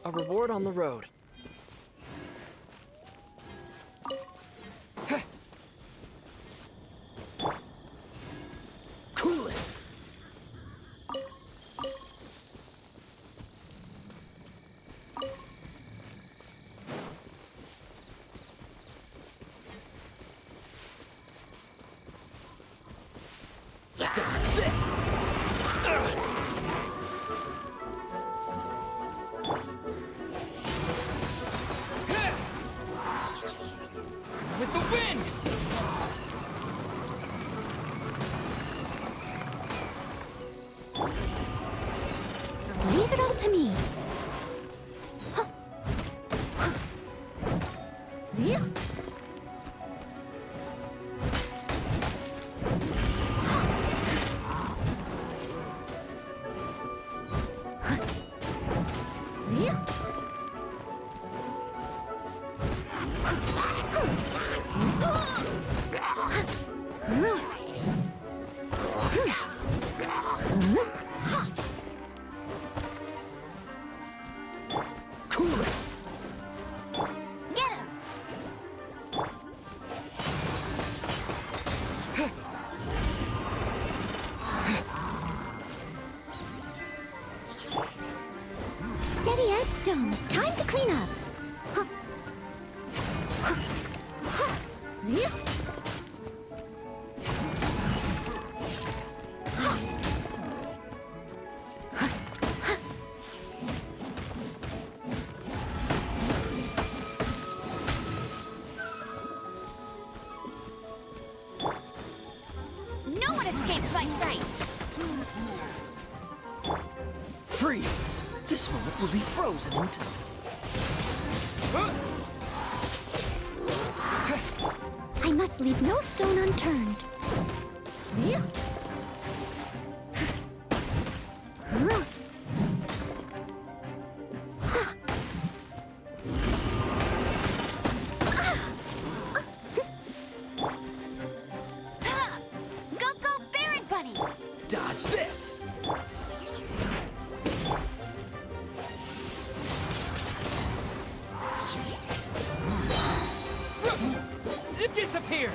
A reward on the road. Cool it! Dodge this! With the wind! Leave it all to me. Yeah. Cool it! Get him! Steady as stone. Time to clean up. my sights. Freeze! This moment will be frozen in time. I must leave no stone unturned. Go, go, Baron Bunny! Dodge this! It disappeared!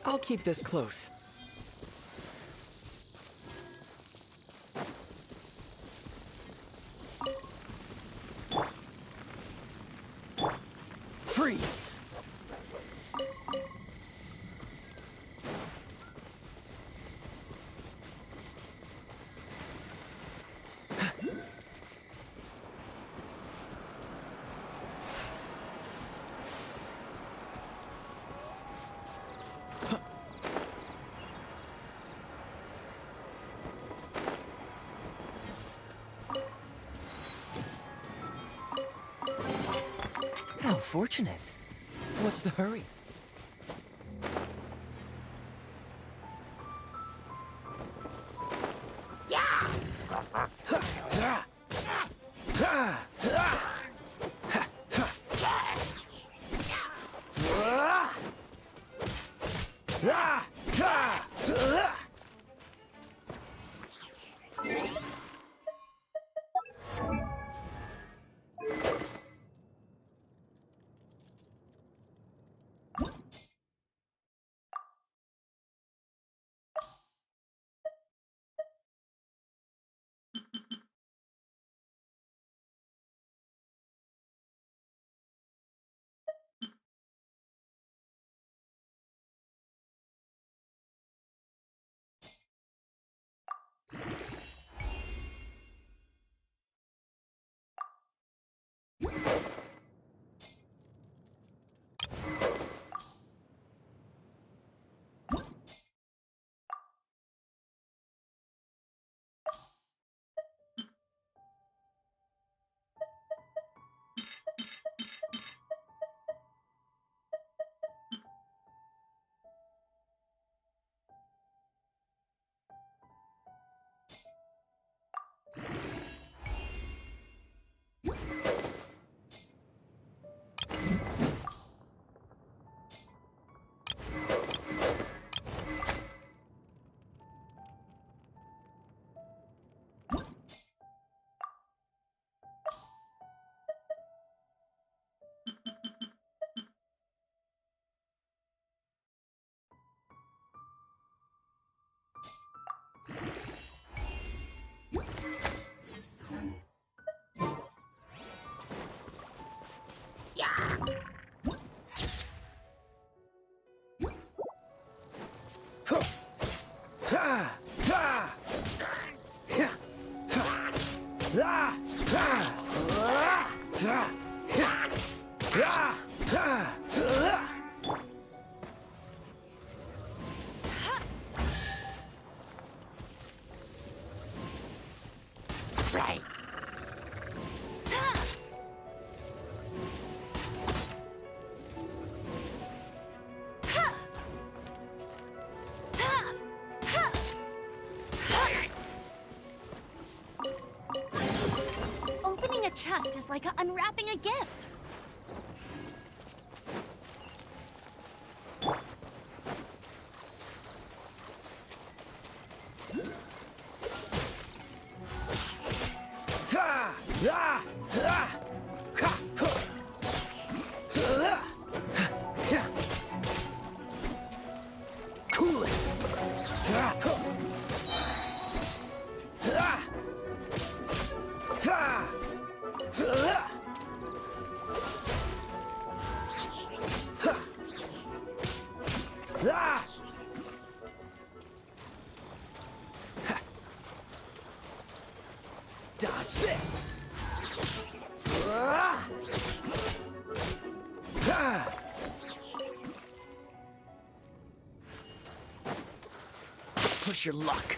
I'll keep this close. Freeze! How fortunate. What's the hurry? Opening a chest is like unwrapping a gift. Cool it! Dodge this! Push your luck.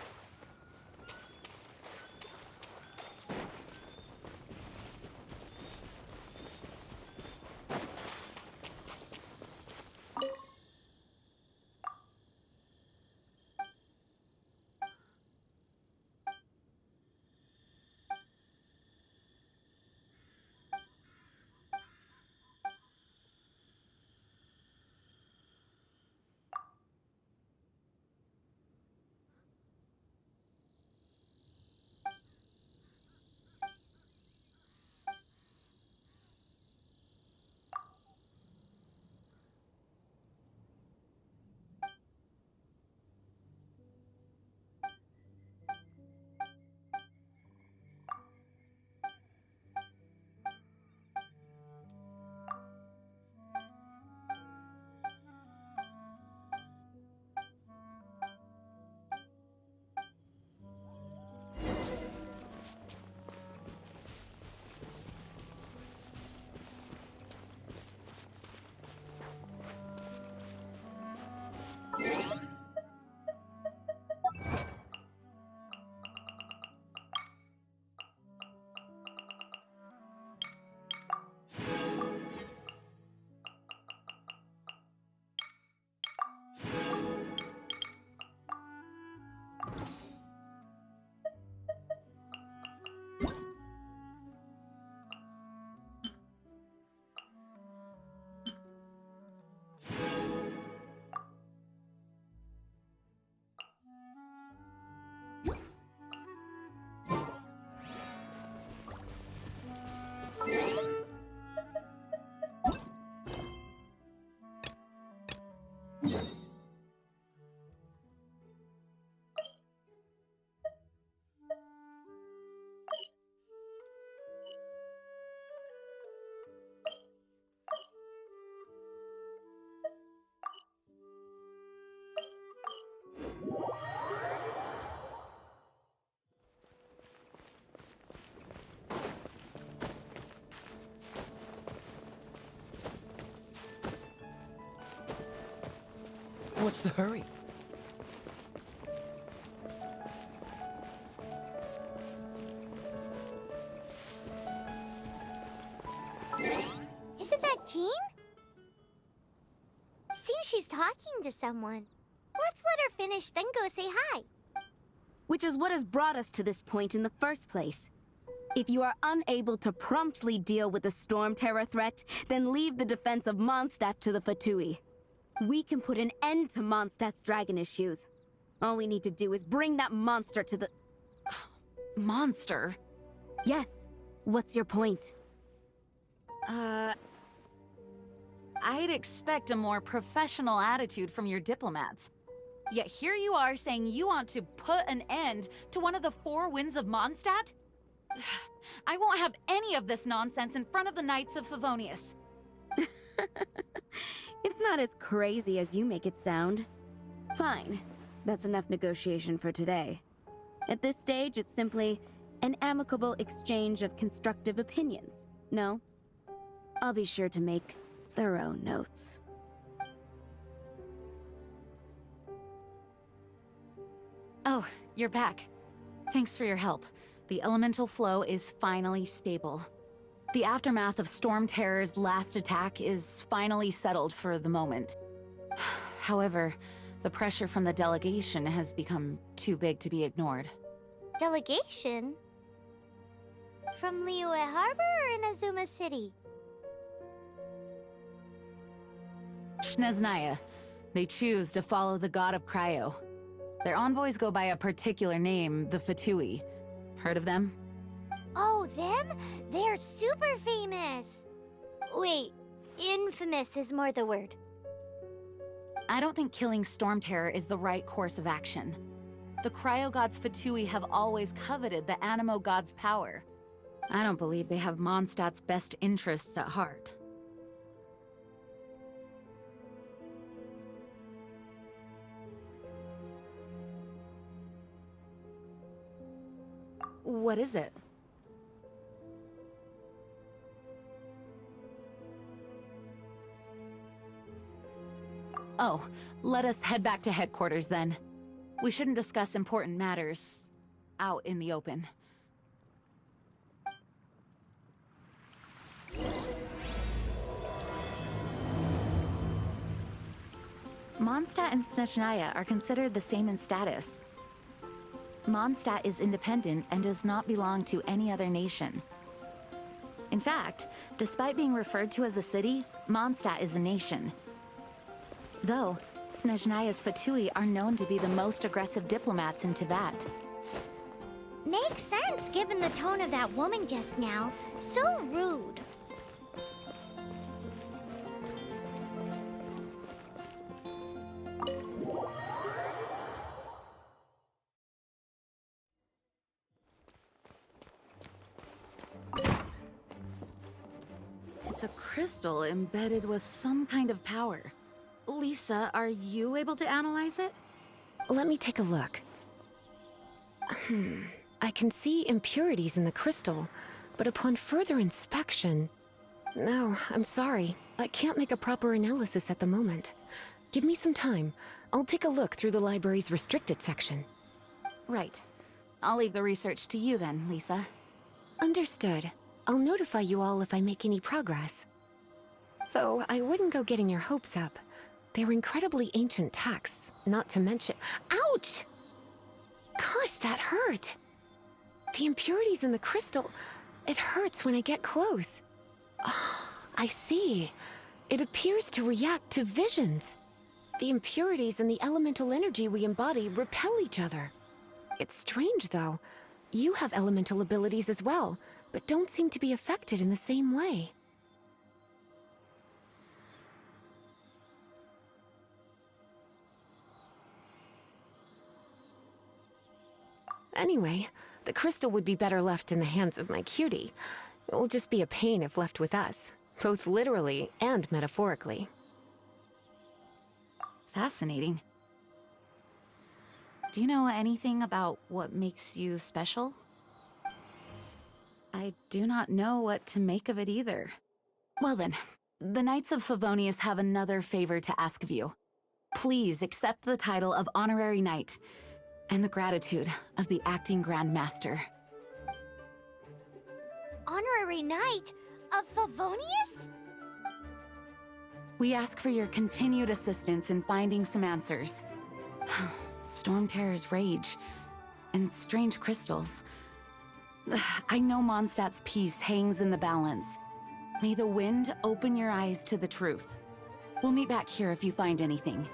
What's the hurry? Isn't that Jean? Seems she's talking to someone. Let's let her finish, then go say hi. Which is what has brought us to this point in the first place. If you are unable to promptly deal with the Storm Terror threat, then leave the defense of Mondstadt to the Fatui. We can put an end to Mondstadt's dragon issues. All we need to do is bring that monster to the... Monster? Yes. What's your point? I'd expect a more professional attitude from your diplomats. Yet here you are saying you want to put an end to one of the four winds of Mondstadt? I won't have any of this nonsense in front of the Knights of Favonius. It's not as crazy as you make it sound. Fine. That's enough negotiation for today. At this stage, it's simply an amicable exchange of constructive opinions. No? I'll be sure to make thorough notes. Oh, you're back. Thanks for your help. The elemental flow is finally stable. The aftermath of Storm Terror's last attack is finally settled for the moment. However, the pressure from the delegation has become too big to be ignored. Delegation? From Liyue Harbor or Inazuma City? Shneznaya. They choose to follow the god of Cryo. Their envoys go by a particular name, the Fatui. Heard of them? Oh, them? They're super famous! Wait, infamous is more the word. I don't think killing Storm Terror is the right course of action. The Cryo Gods Fatui have always coveted the Animo God's power. I don't believe they have Mondstadt's best interests at heart. What is it? Oh, let us head back to headquarters then. We shouldn't discuss important matters out in the open. Mondstadt and Snezhnaya are considered the same in status. Mondstadt is independent and does not belong to any other nation. In fact, despite being referred to as a city, Mondstadt is a nation. Though, Snezhnaya's Fatui are known to be the most aggressive diplomats in Tibet. Makes sense given the tone of that woman just now. So rude. It's a crystal embedded with some kind of power. Lisa, are you able to analyze it? Let me take a look. I can see impurities in the crystal, but upon further inspection... No, I'm sorry. I can't make a proper analysis at the moment. Give me some time. I'll take a look through the library's restricted section. Right. I'll leave the research to you then, Lisa. Understood. I'll notify you all if I make any progress. Though I wouldn't go getting your hopes up. They're incredibly ancient texts, not to mention— Ouch! Gosh, that hurt! The impurities in the crystal— it hurts when I get close. Oh, I see. It appears to react to visions. The impurities and the elemental energy we embody repel each other. It's strange, though. You have elemental abilities as well, but don't seem to be affected in the same way. Anyway, the crystal would be better left in the hands of my cutie. It will just be a pain if left with us, both literally and metaphorically. Fascinating. Do you know anything about what makes you special? I do not know what to make of it either. Well then, the Knights of Favonius have another favor to ask of you. Please accept the title of Honorary Knight, and the gratitude of the Acting Grand Master. Honorary Knight of Favonius? We ask for your continued assistance in finding some answers. Storm Terror's rage, and strange crystals. I know Mondstadt's peace hangs in the balance. May the wind open your eyes to the truth. We'll meet back here if you find anything.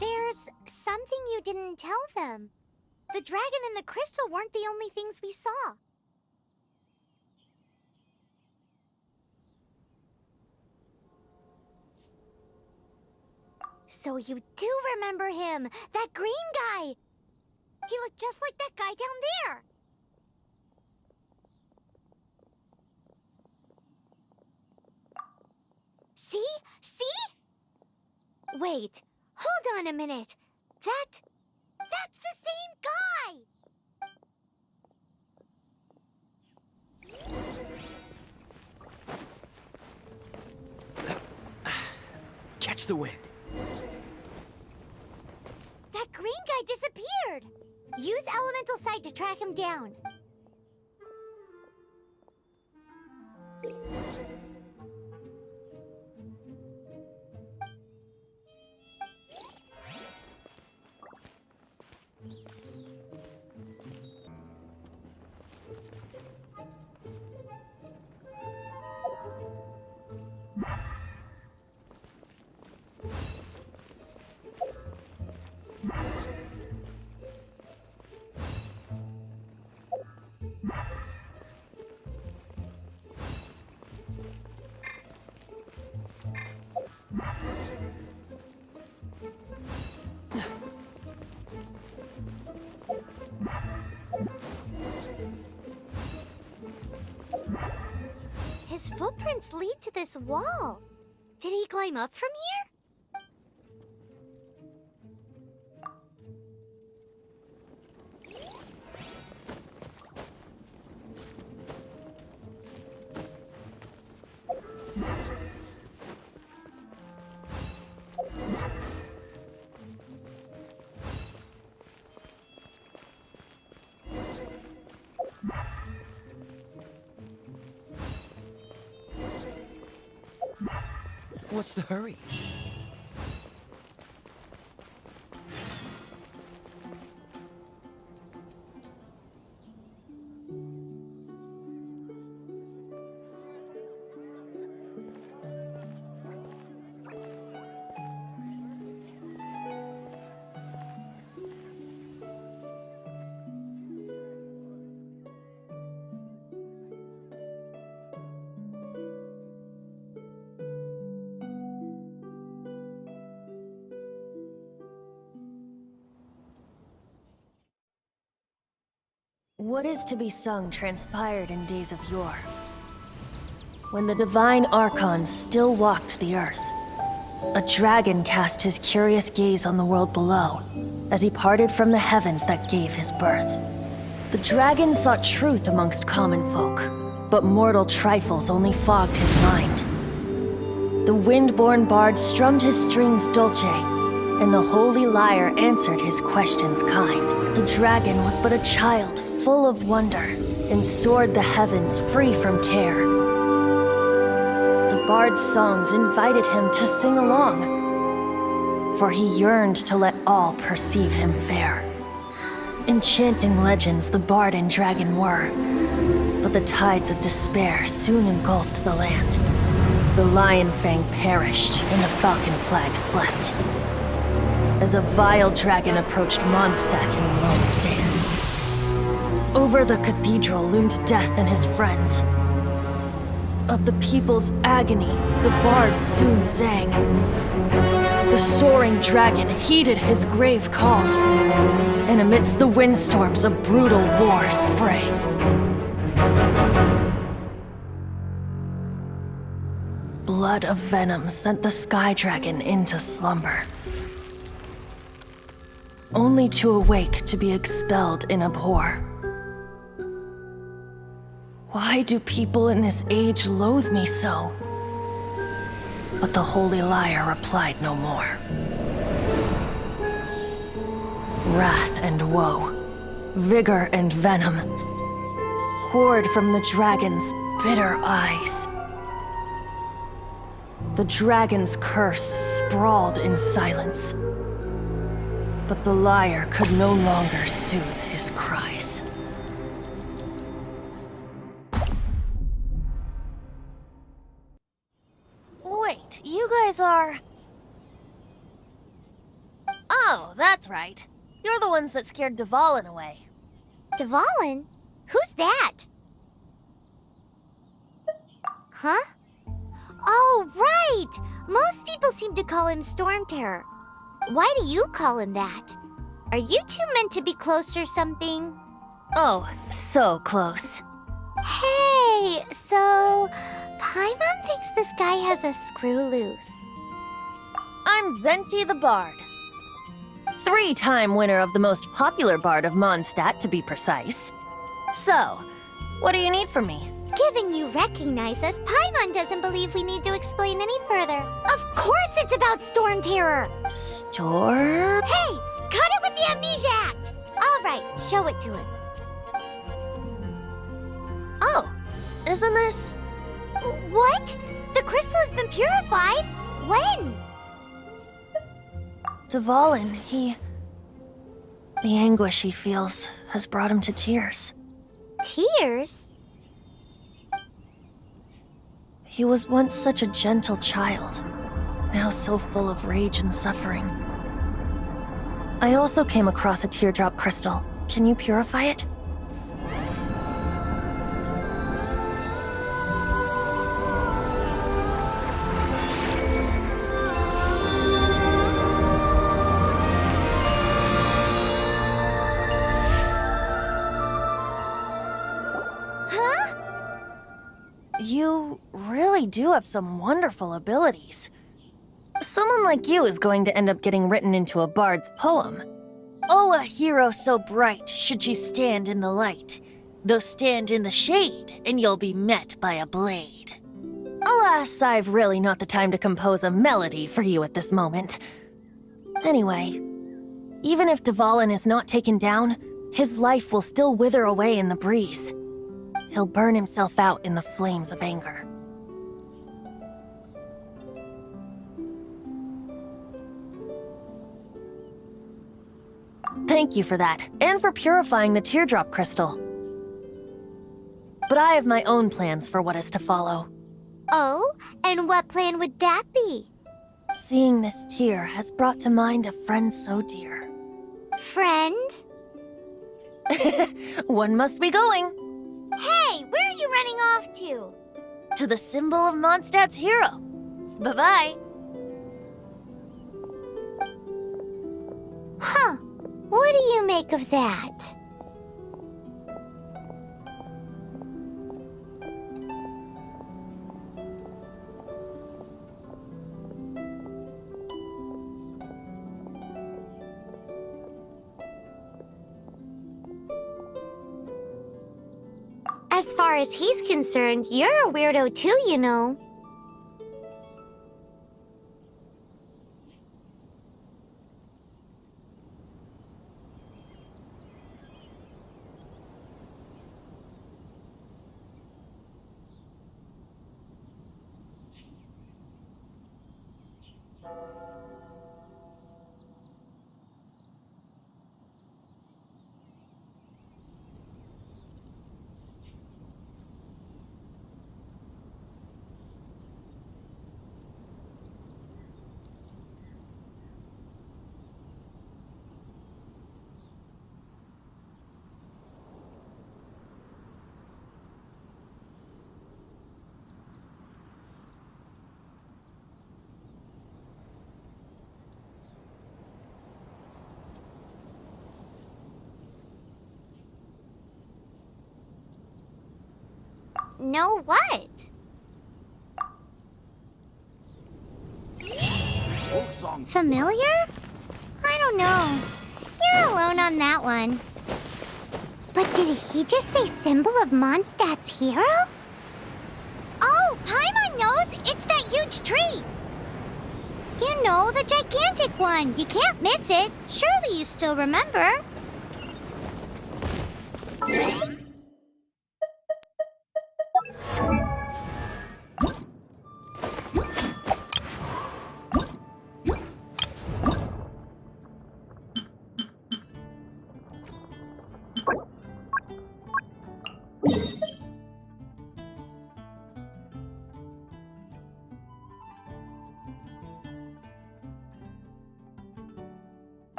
There's something you didn't tell them. The dragon and the crystal weren't the only things we saw. So you do remember him, that green guy! He looked just like that guy down there! See? See? Wait, hold on a minute. That's the same guy! Catch the wind. That green guy disappeared! Use Elemental Sight to track him down. His footprints lead to this wall. Did he climb up from here? What's the hurry? What is to be sung transpired in days of yore, when the divine archons still walked the earth. A dragon cast his curious gaze on the world below, as he parted from the heavens that gave his birth. The dragon sought truth amongst common folk, but mortal trifles only fogged his mind. The wind-born bard strummed his strings dulce, and the holy lyre answered his questions kind. The dragon was but a child, full of wonder, and soared the heavens free from care. The bard's songs invited him to sing along, for he yearned to let all perceive him fair. Enchanting legends the bard and dragon were, but the tides of despair soon engulfed the land. The lion fang perished, and the falcon flag slept, as a vile dragon approached Mondstadt in lone stand. Over the cathedral loomed Death and his friends. Of the people's agony, the bards soon sang. The soaring dragon heeded his grave calls, and amidst the windstorms a brutal war sprang. Blood of venom sent the sky dragon into slumber, only to awake to be expelled in abhor. Why do people in this age loathe me so? But the holy lyre replied no more. Wrath and woe, vigor and venom, poured from the dragon's bitter eyes. The dragon's curse sprawled in silence, but the lyre could no longer soothe his cries. Wait, you guys are... Oh, that's right. You're the ones that scared Dvalin away. Dvalin? Who's that? Huh? Oh, right! Most people seem to call him Storm Terror. Why do you call him that? Are you two meant to be close or something? Oh, so close. Hey, so... Paimon thinks this guy has a screw loose. I'm Venti the Bard. 3-time winner of the most popular bard of Mondstadt, to be precise. So, what do you need from me? Given you recognize us, Paimon doesn't believe we need to explain any further. Of course it's about Storm Terror! Storm? Hey! Cut it with the Amnesia Act! Alright, show it to him. Oh, isn't this... What? The crystal has been purified? When? Dvalin, the anguish he feels has brought him to tears. Tears? He was once such a gentle child, now so full of rage and suffering. I also came across a teardrop crystal. Can you purify it? You really do have some wonderful abilities. Someone like you is going to end up getting written into a bard's poem. Oh, a hero so bright should she stand in the light, though stand in the shade, and you'll be met by a blade. Alas, I've really not the time to compose a melody for you at this moment. Anyway, even if Dvalin is not taken down, his life will still wither away in the breeze. He'll burn himself out in the flames of anger. Thank you for that, and for purifying the teardrop crystal. But I have my own plans for what is to follow. Oh, and what plan would that be? Seeing this tear has brought to mind a friend so dear. Friend? One must be going. Hey, where are you running off to? To the symbol of Mondstadt's hero. Bye-bye. Huh. What do you make of that? As far as he's concerned, you're a weirdo too, you know. No what? Familiar? I don't know. You're alone on that one. But did he just say symbol of Mondstadt's hero? Oh, Paimon knows! It's that huge tree! You know, the gigantic one. You can't miss it. Surely you still remember.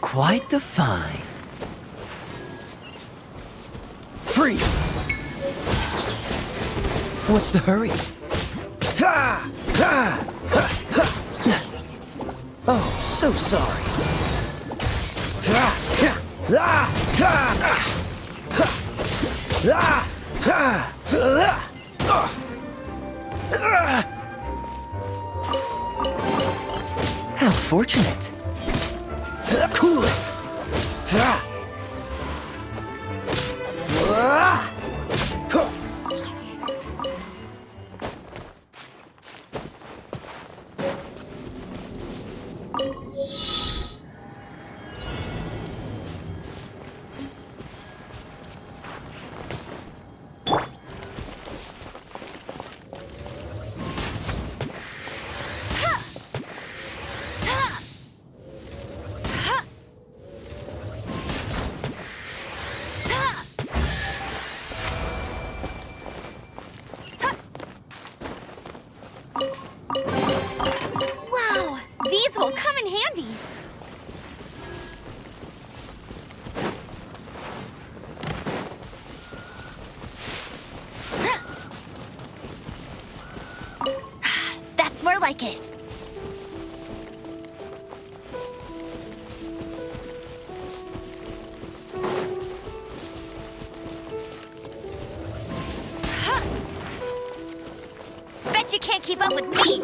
Quite the find. Freeze! What's the hurry? Oh, so sorry. How fortunate. Cool it. Wow, these will come in handy. That's more like it. Bet you can't keep up with me.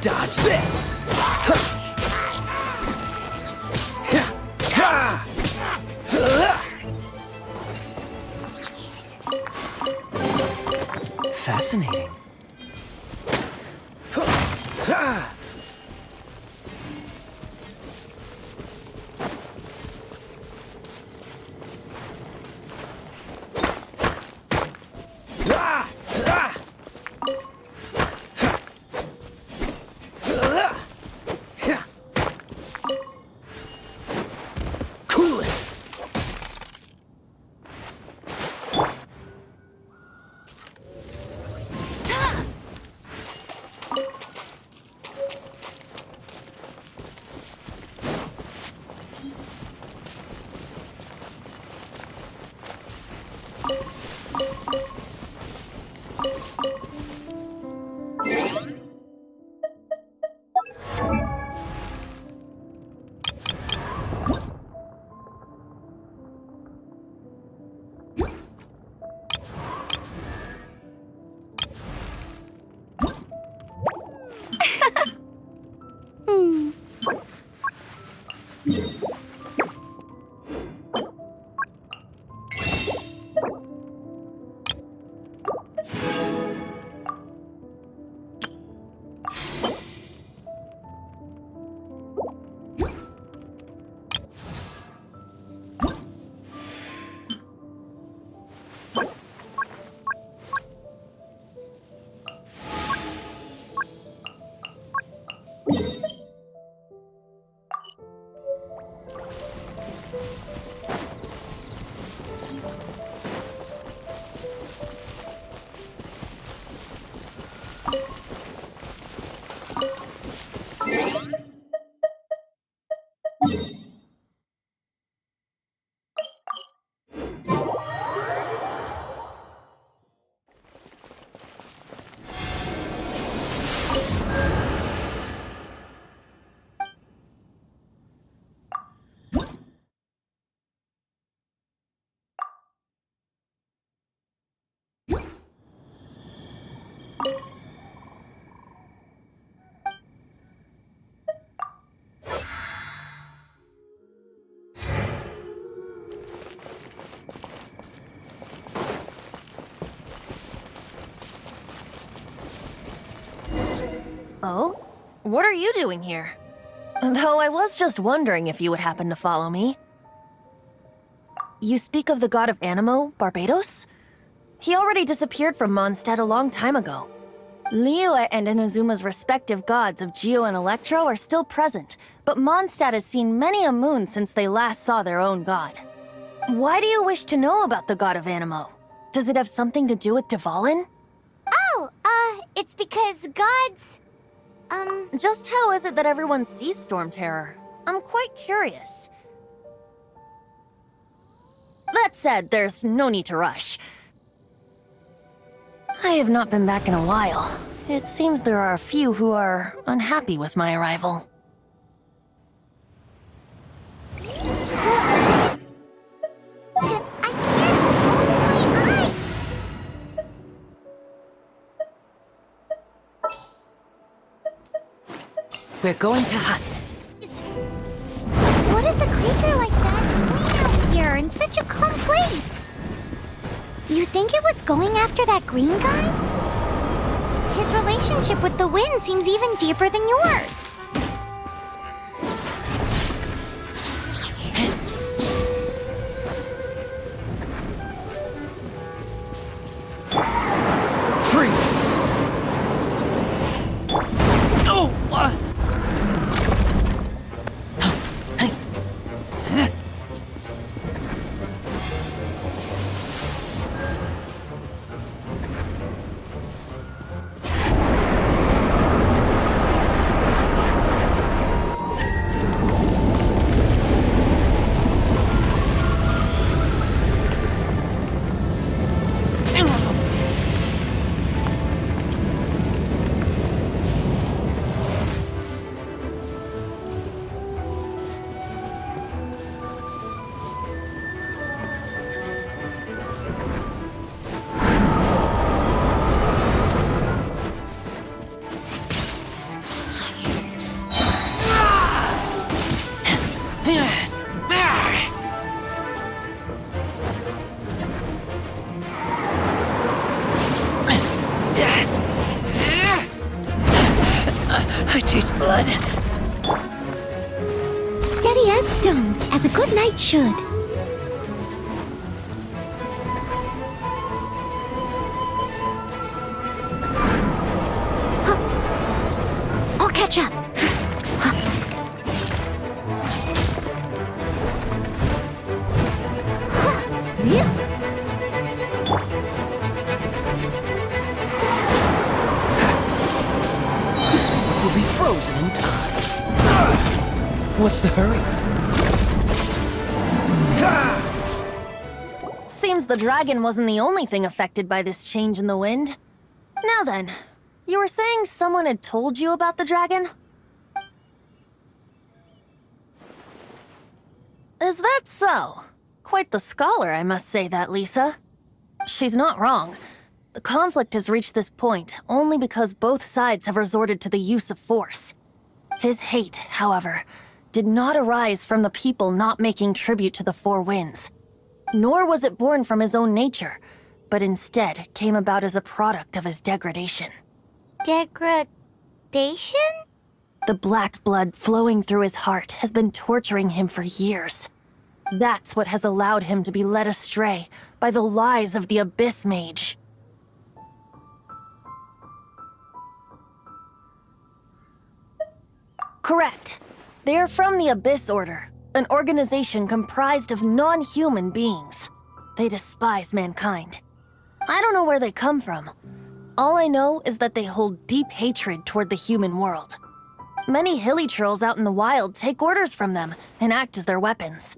Dodge this! Fascinating. Cool it! Oh? What are you doing here? Though I was just wondering if you would happen to follow me. You speak of the god of Anemo, Barbados? He already disappeared from Mondstadt a long time ago. Liyue and Inazuma's respective gods of Geo and Electro are still present, but Mondstadt has seen many a moon since they last saw their own god. Why do you wish to know about the god of Anemo? Does it have something to do with Dvalin? Oh, it's because gods... Just how is it that everyone sees Storm Terror? I'm quite curious. That said, there's no need to rush. I have not been back in a while. It seems there are a few who are unhappy with my arrival. We're going to hunt. What is a creature like that doing out here in such a calm place? You think it was going after that green guy? His relationship with the wind seems even deeper than yours. Freeze! Oh! I taste blood. Steady as stone, as a good knight should. I'll catch up. This one will be frozen in time. What's the hurry? Seems the dragon wasn't the only thing affected by this change in the wind. Now then, you were saying someone had told you about the dragon? Is that so? Quite the scholar, I must say that, Lisa. She's not wrong. The conflict has reached this point only because both sides have resorted to the use of force. His hate, however, did not arise from the people not making tribute to the Four Winds. Nor was it born from his own nature, but instead came about as a product of his degradation. Degradation? The black blood flowing through his heart has been torturing him for years. That's what has allowed him to be led astray by the lies of the Abyss Mage. Correct. They are from the Abyss Order, an organization comprised of non-human beings. They despise mankind. I don't know where they come from. All I know is that they hold deep hatred toward the human world. Many hilly trolls out in the wild take orders from them and act as their weapons.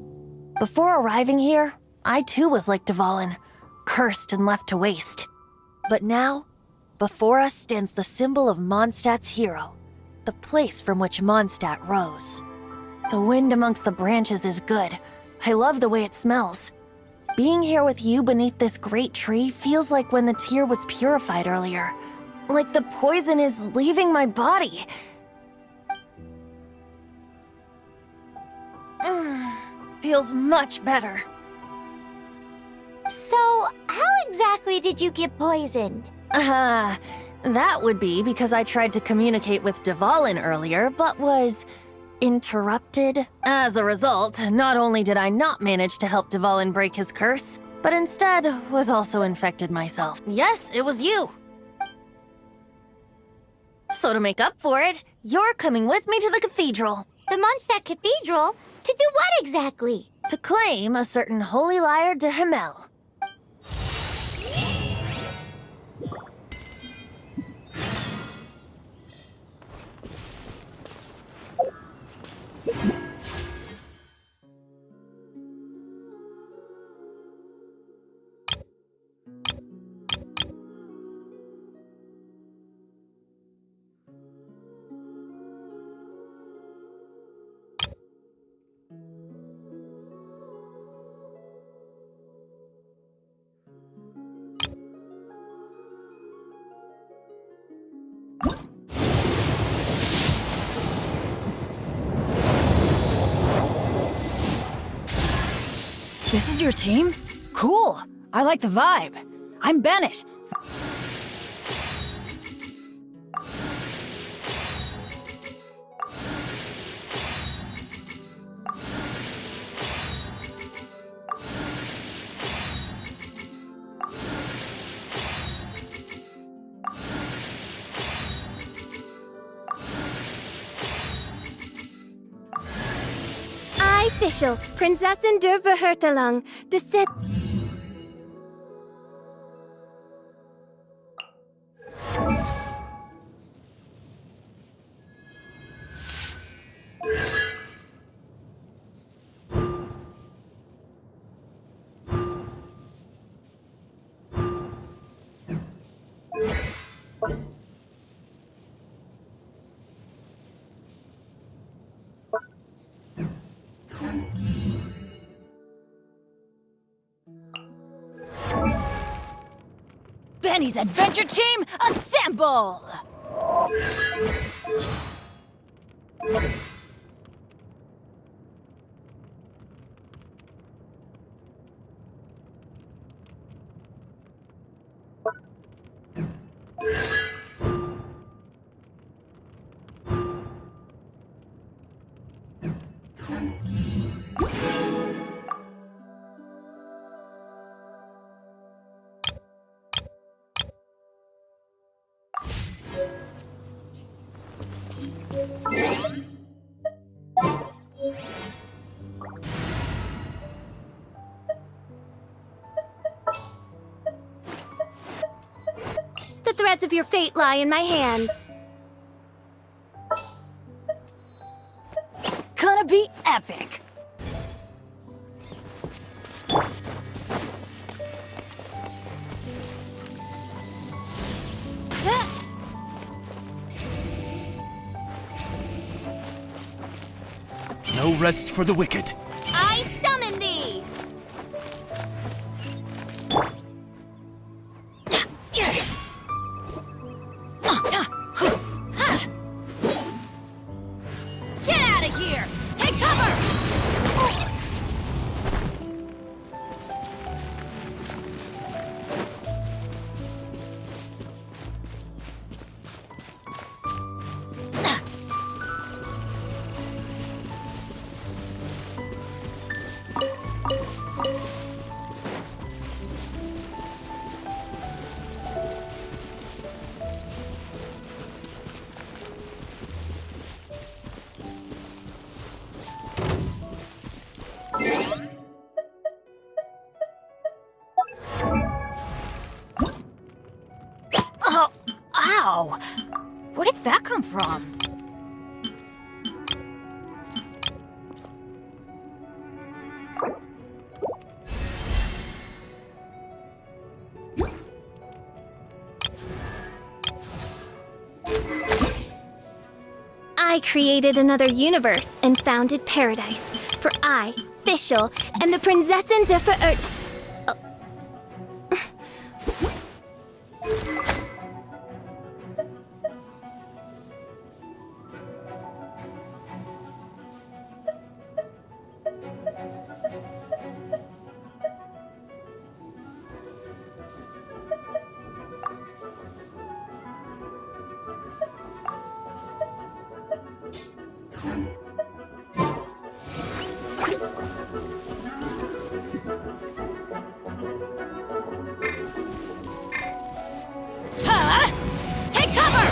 Before arriving here, I too was like Dvalin, cursed and left to waste. But now, before us stands the symbol of Mondstadt's hero, the place from which Mondstadt rose. The wind amongst the branches is good. I love the way it smells. Being here with you beneath this great tree feels like when the tear was purified earlier. Like the poison is leaving my body. Feels much better. So, how exactly did you get poisoned? That would be because I tried to communicate with Dvalin earlier, but was interrupted. As a result, not only did I not manage to help Dvalin break his curse, but instead was also infected myself. Yes, it was you. So to make up for it, you're coming with me to the cathedral. The Mondstadt Cathedral? To do what exactly? To claim a certain holy lyre de Himmel. This is your team? Cool. I like the vibe. I'm Bennett. Official, Prinzessin der Verhörtelung, de Set. Benny's adventure team, assemble! The threads of your fate lie in my hands. Gonna be epic! No rest for the wicked. I summon thee! Get out of here! Take cover! Oh, ow! Where did that come from? I created another universe and founded paradise. For I, Fischl, and the Prinzessin der Verhört... Take cover!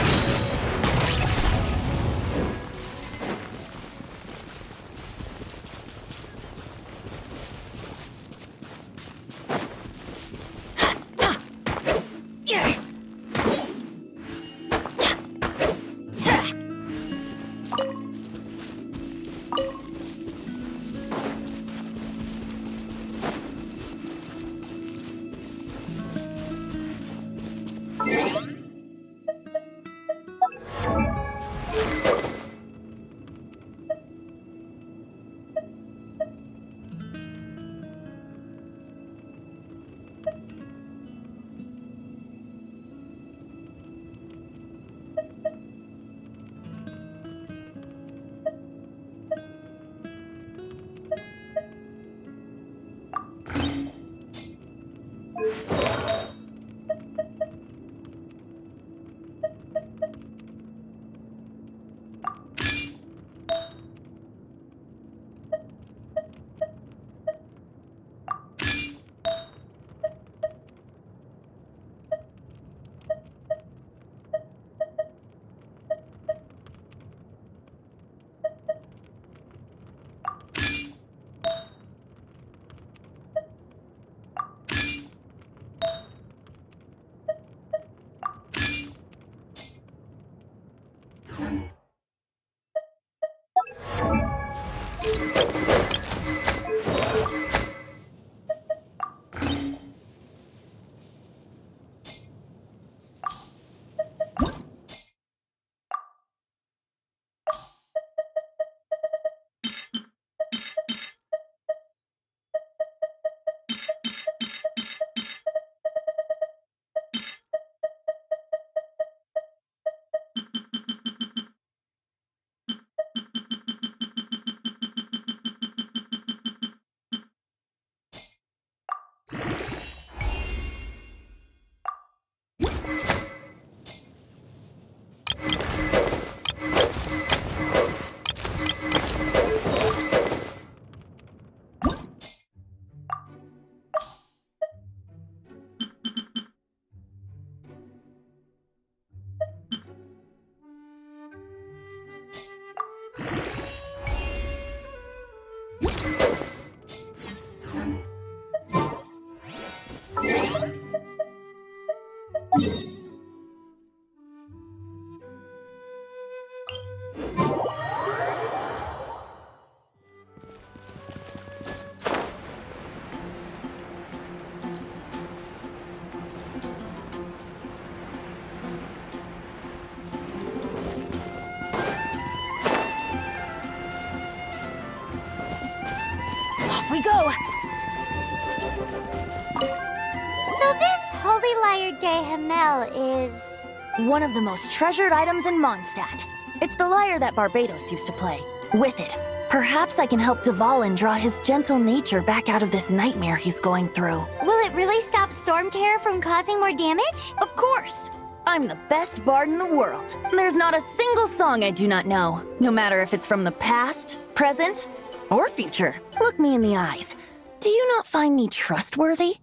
We go! So this Holy Lyre de Himmel is... one of the most treasured items in Mondstadt. It's the lyre that Barbados used to play. With it, perhaps I can help Dvalin draw his gentle nature back out of this nightmare he's going through. Will it really stop Storm Terror from causing more damage? Of course! I'm the best bard in the world. There's not a single song I do not know, no matter if it's from the past, present, or future. Look me in the eyes. Do you not find me trustworthy?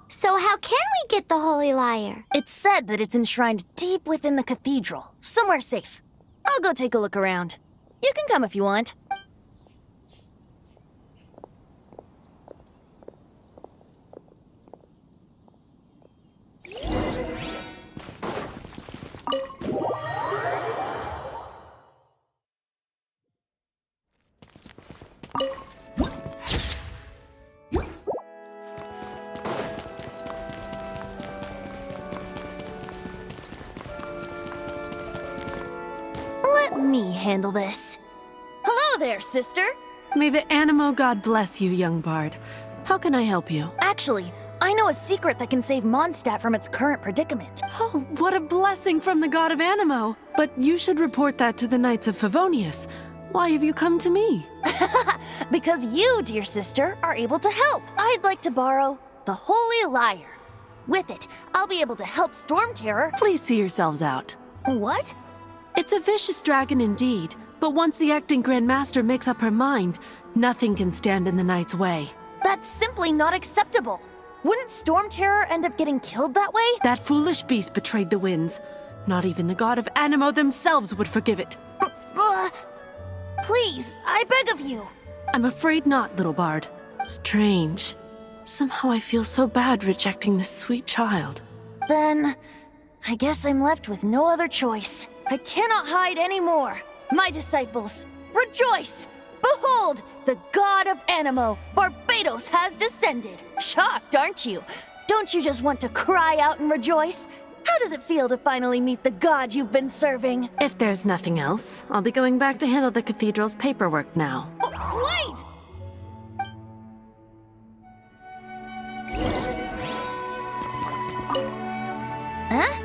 So how can we get the Holy Lyre? It's said that it's enshrined deep within the cathedral, somewhere safe. I'll go take a look around. You can come if you want. Let me handle this. Hello there, sister! May the Animo God bless you, young bard. How can I help you? Actually, I know a secret that can save Mondstadt from its current predicament. Oh, what a blessing from the God of Animo! But you should report that to the Knights of Favonius. Why have you come to me? Because you, dear sister, are able to help. I'd like to borrow the Holy Lyre. With it, I'll be able to help Storm Terror. Please see yourselves out. What? It's a vicious dragon indeed, but once the acting Grandmaster makes up her mind, nothing can stand in the Knight's way. That's simply not acceptable. Wouldn't Storm Terror end up getting killed that way? That foolish beast betrayed the winds. Not even the god of Anemo themselves would forgive it. Please, I beg of you. I'm afraid not, little bard. Strange. Somehow I feel so bad rejecting this sweet child. Then, I guess I'm left with no other choice. I cannot hide anymore. My disciples, rejoice! Behold, the god of Anemo, Barbados, has descended. Shocked, aren't you? Don't you just want to cry out and rejoice? How does it feel to finally meet the god you've been serving? If there's nothing else, I'll be going back to handle the cathedral's paperwork now. Wait! Huh?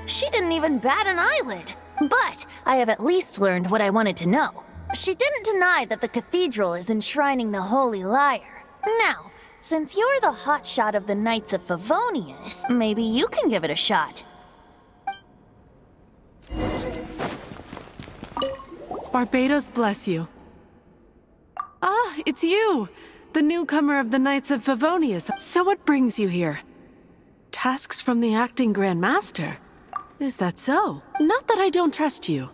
She didn't even bat an eyelid. But I have at least learned what I wanted to know. She didn't deny that the cathedral is enshrining the Holy Lyre. Now, since you're the hotshot of the Knights of Favonius, maybe you can give it a shot. Barbados bless you. Ah, it's you! The newcomer of the Knights of Favonius. So what brings you here? Tasks from the acting Grandmaster? Is that so? Not that I don't trust you.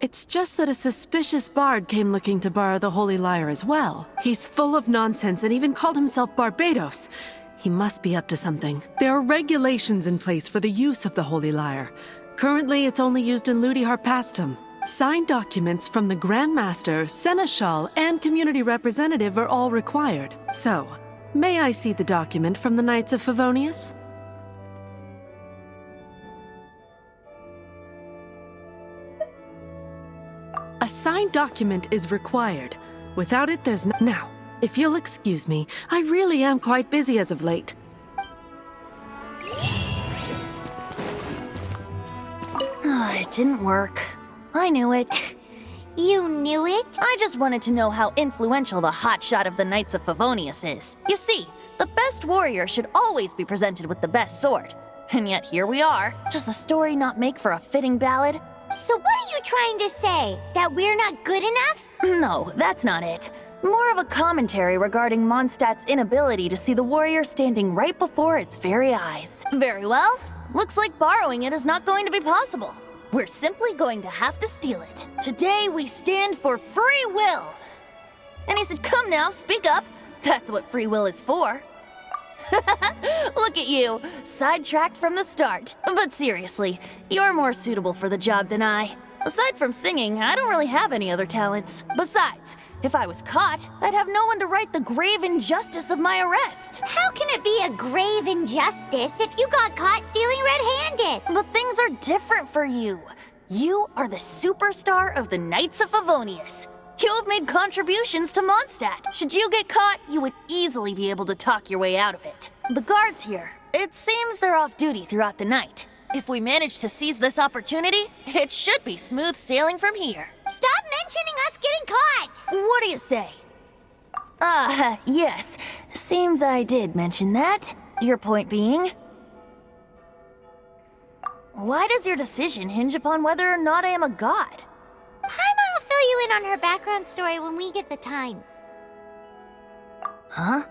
It's just that a suspicious bard came looking to borrow the Holy Lyre as well. He's full of nonsense and even called himself Barbados. He must be up to something. There are regulations in place for the use of the Holy Lyre. Currently, it's only used in Ludi Harpastum. Signed documents from the Grandmaster, Seneschal, and community representative are all required. So, may I see the document from the Knights of Favonius? A signed document is required. Without it, there's no— Now, if you'll excuse me, I really am quite busy as of late. It didn't work. I knew it. You knew it? I just wanted to know how influential the hotshot of the Knights of Favonius is. You see, the best warrior should always be presented with the best sword. And yet here we are. Does the story not make for a fitting ballad? So what are you trying to say? That we're not good enough? No, that's not it. More of a commentary regarding Mondstadt's inability to see the warrior standing right before its very eyes. Very well. Looks like borrowing it is not going to be possible. We're simply going to have to steal it. Today we stand for free will. And he said, come now, speak up. That's what free will is for. Look at you, sidetracked from the start. But seriously, you're more suitable for the job than I. Aside from singing, I don't really have any other talents. Besides, if I was caught, I'd have no one to right the grave injustice of my arrest. How can it be a grave injustice if you got caught stealing red-handed? But things are different for you. You are the superstar of the Knights of Favonius. You have made contributions to Mondstadt. Should you get caught, you would easily be able to talk your way out of it. The guards here, it seems they're off duty throughout the night. If we manage to seize this opportunity, it should be smooth sailing from here. Stop mentioning us getting caught! What do you say? Yes. Seems I did mention that. Your point being? Why does your decision hinge upon whether or not I am a god? Paimon will fill you in on her background story when we get the time. Huh?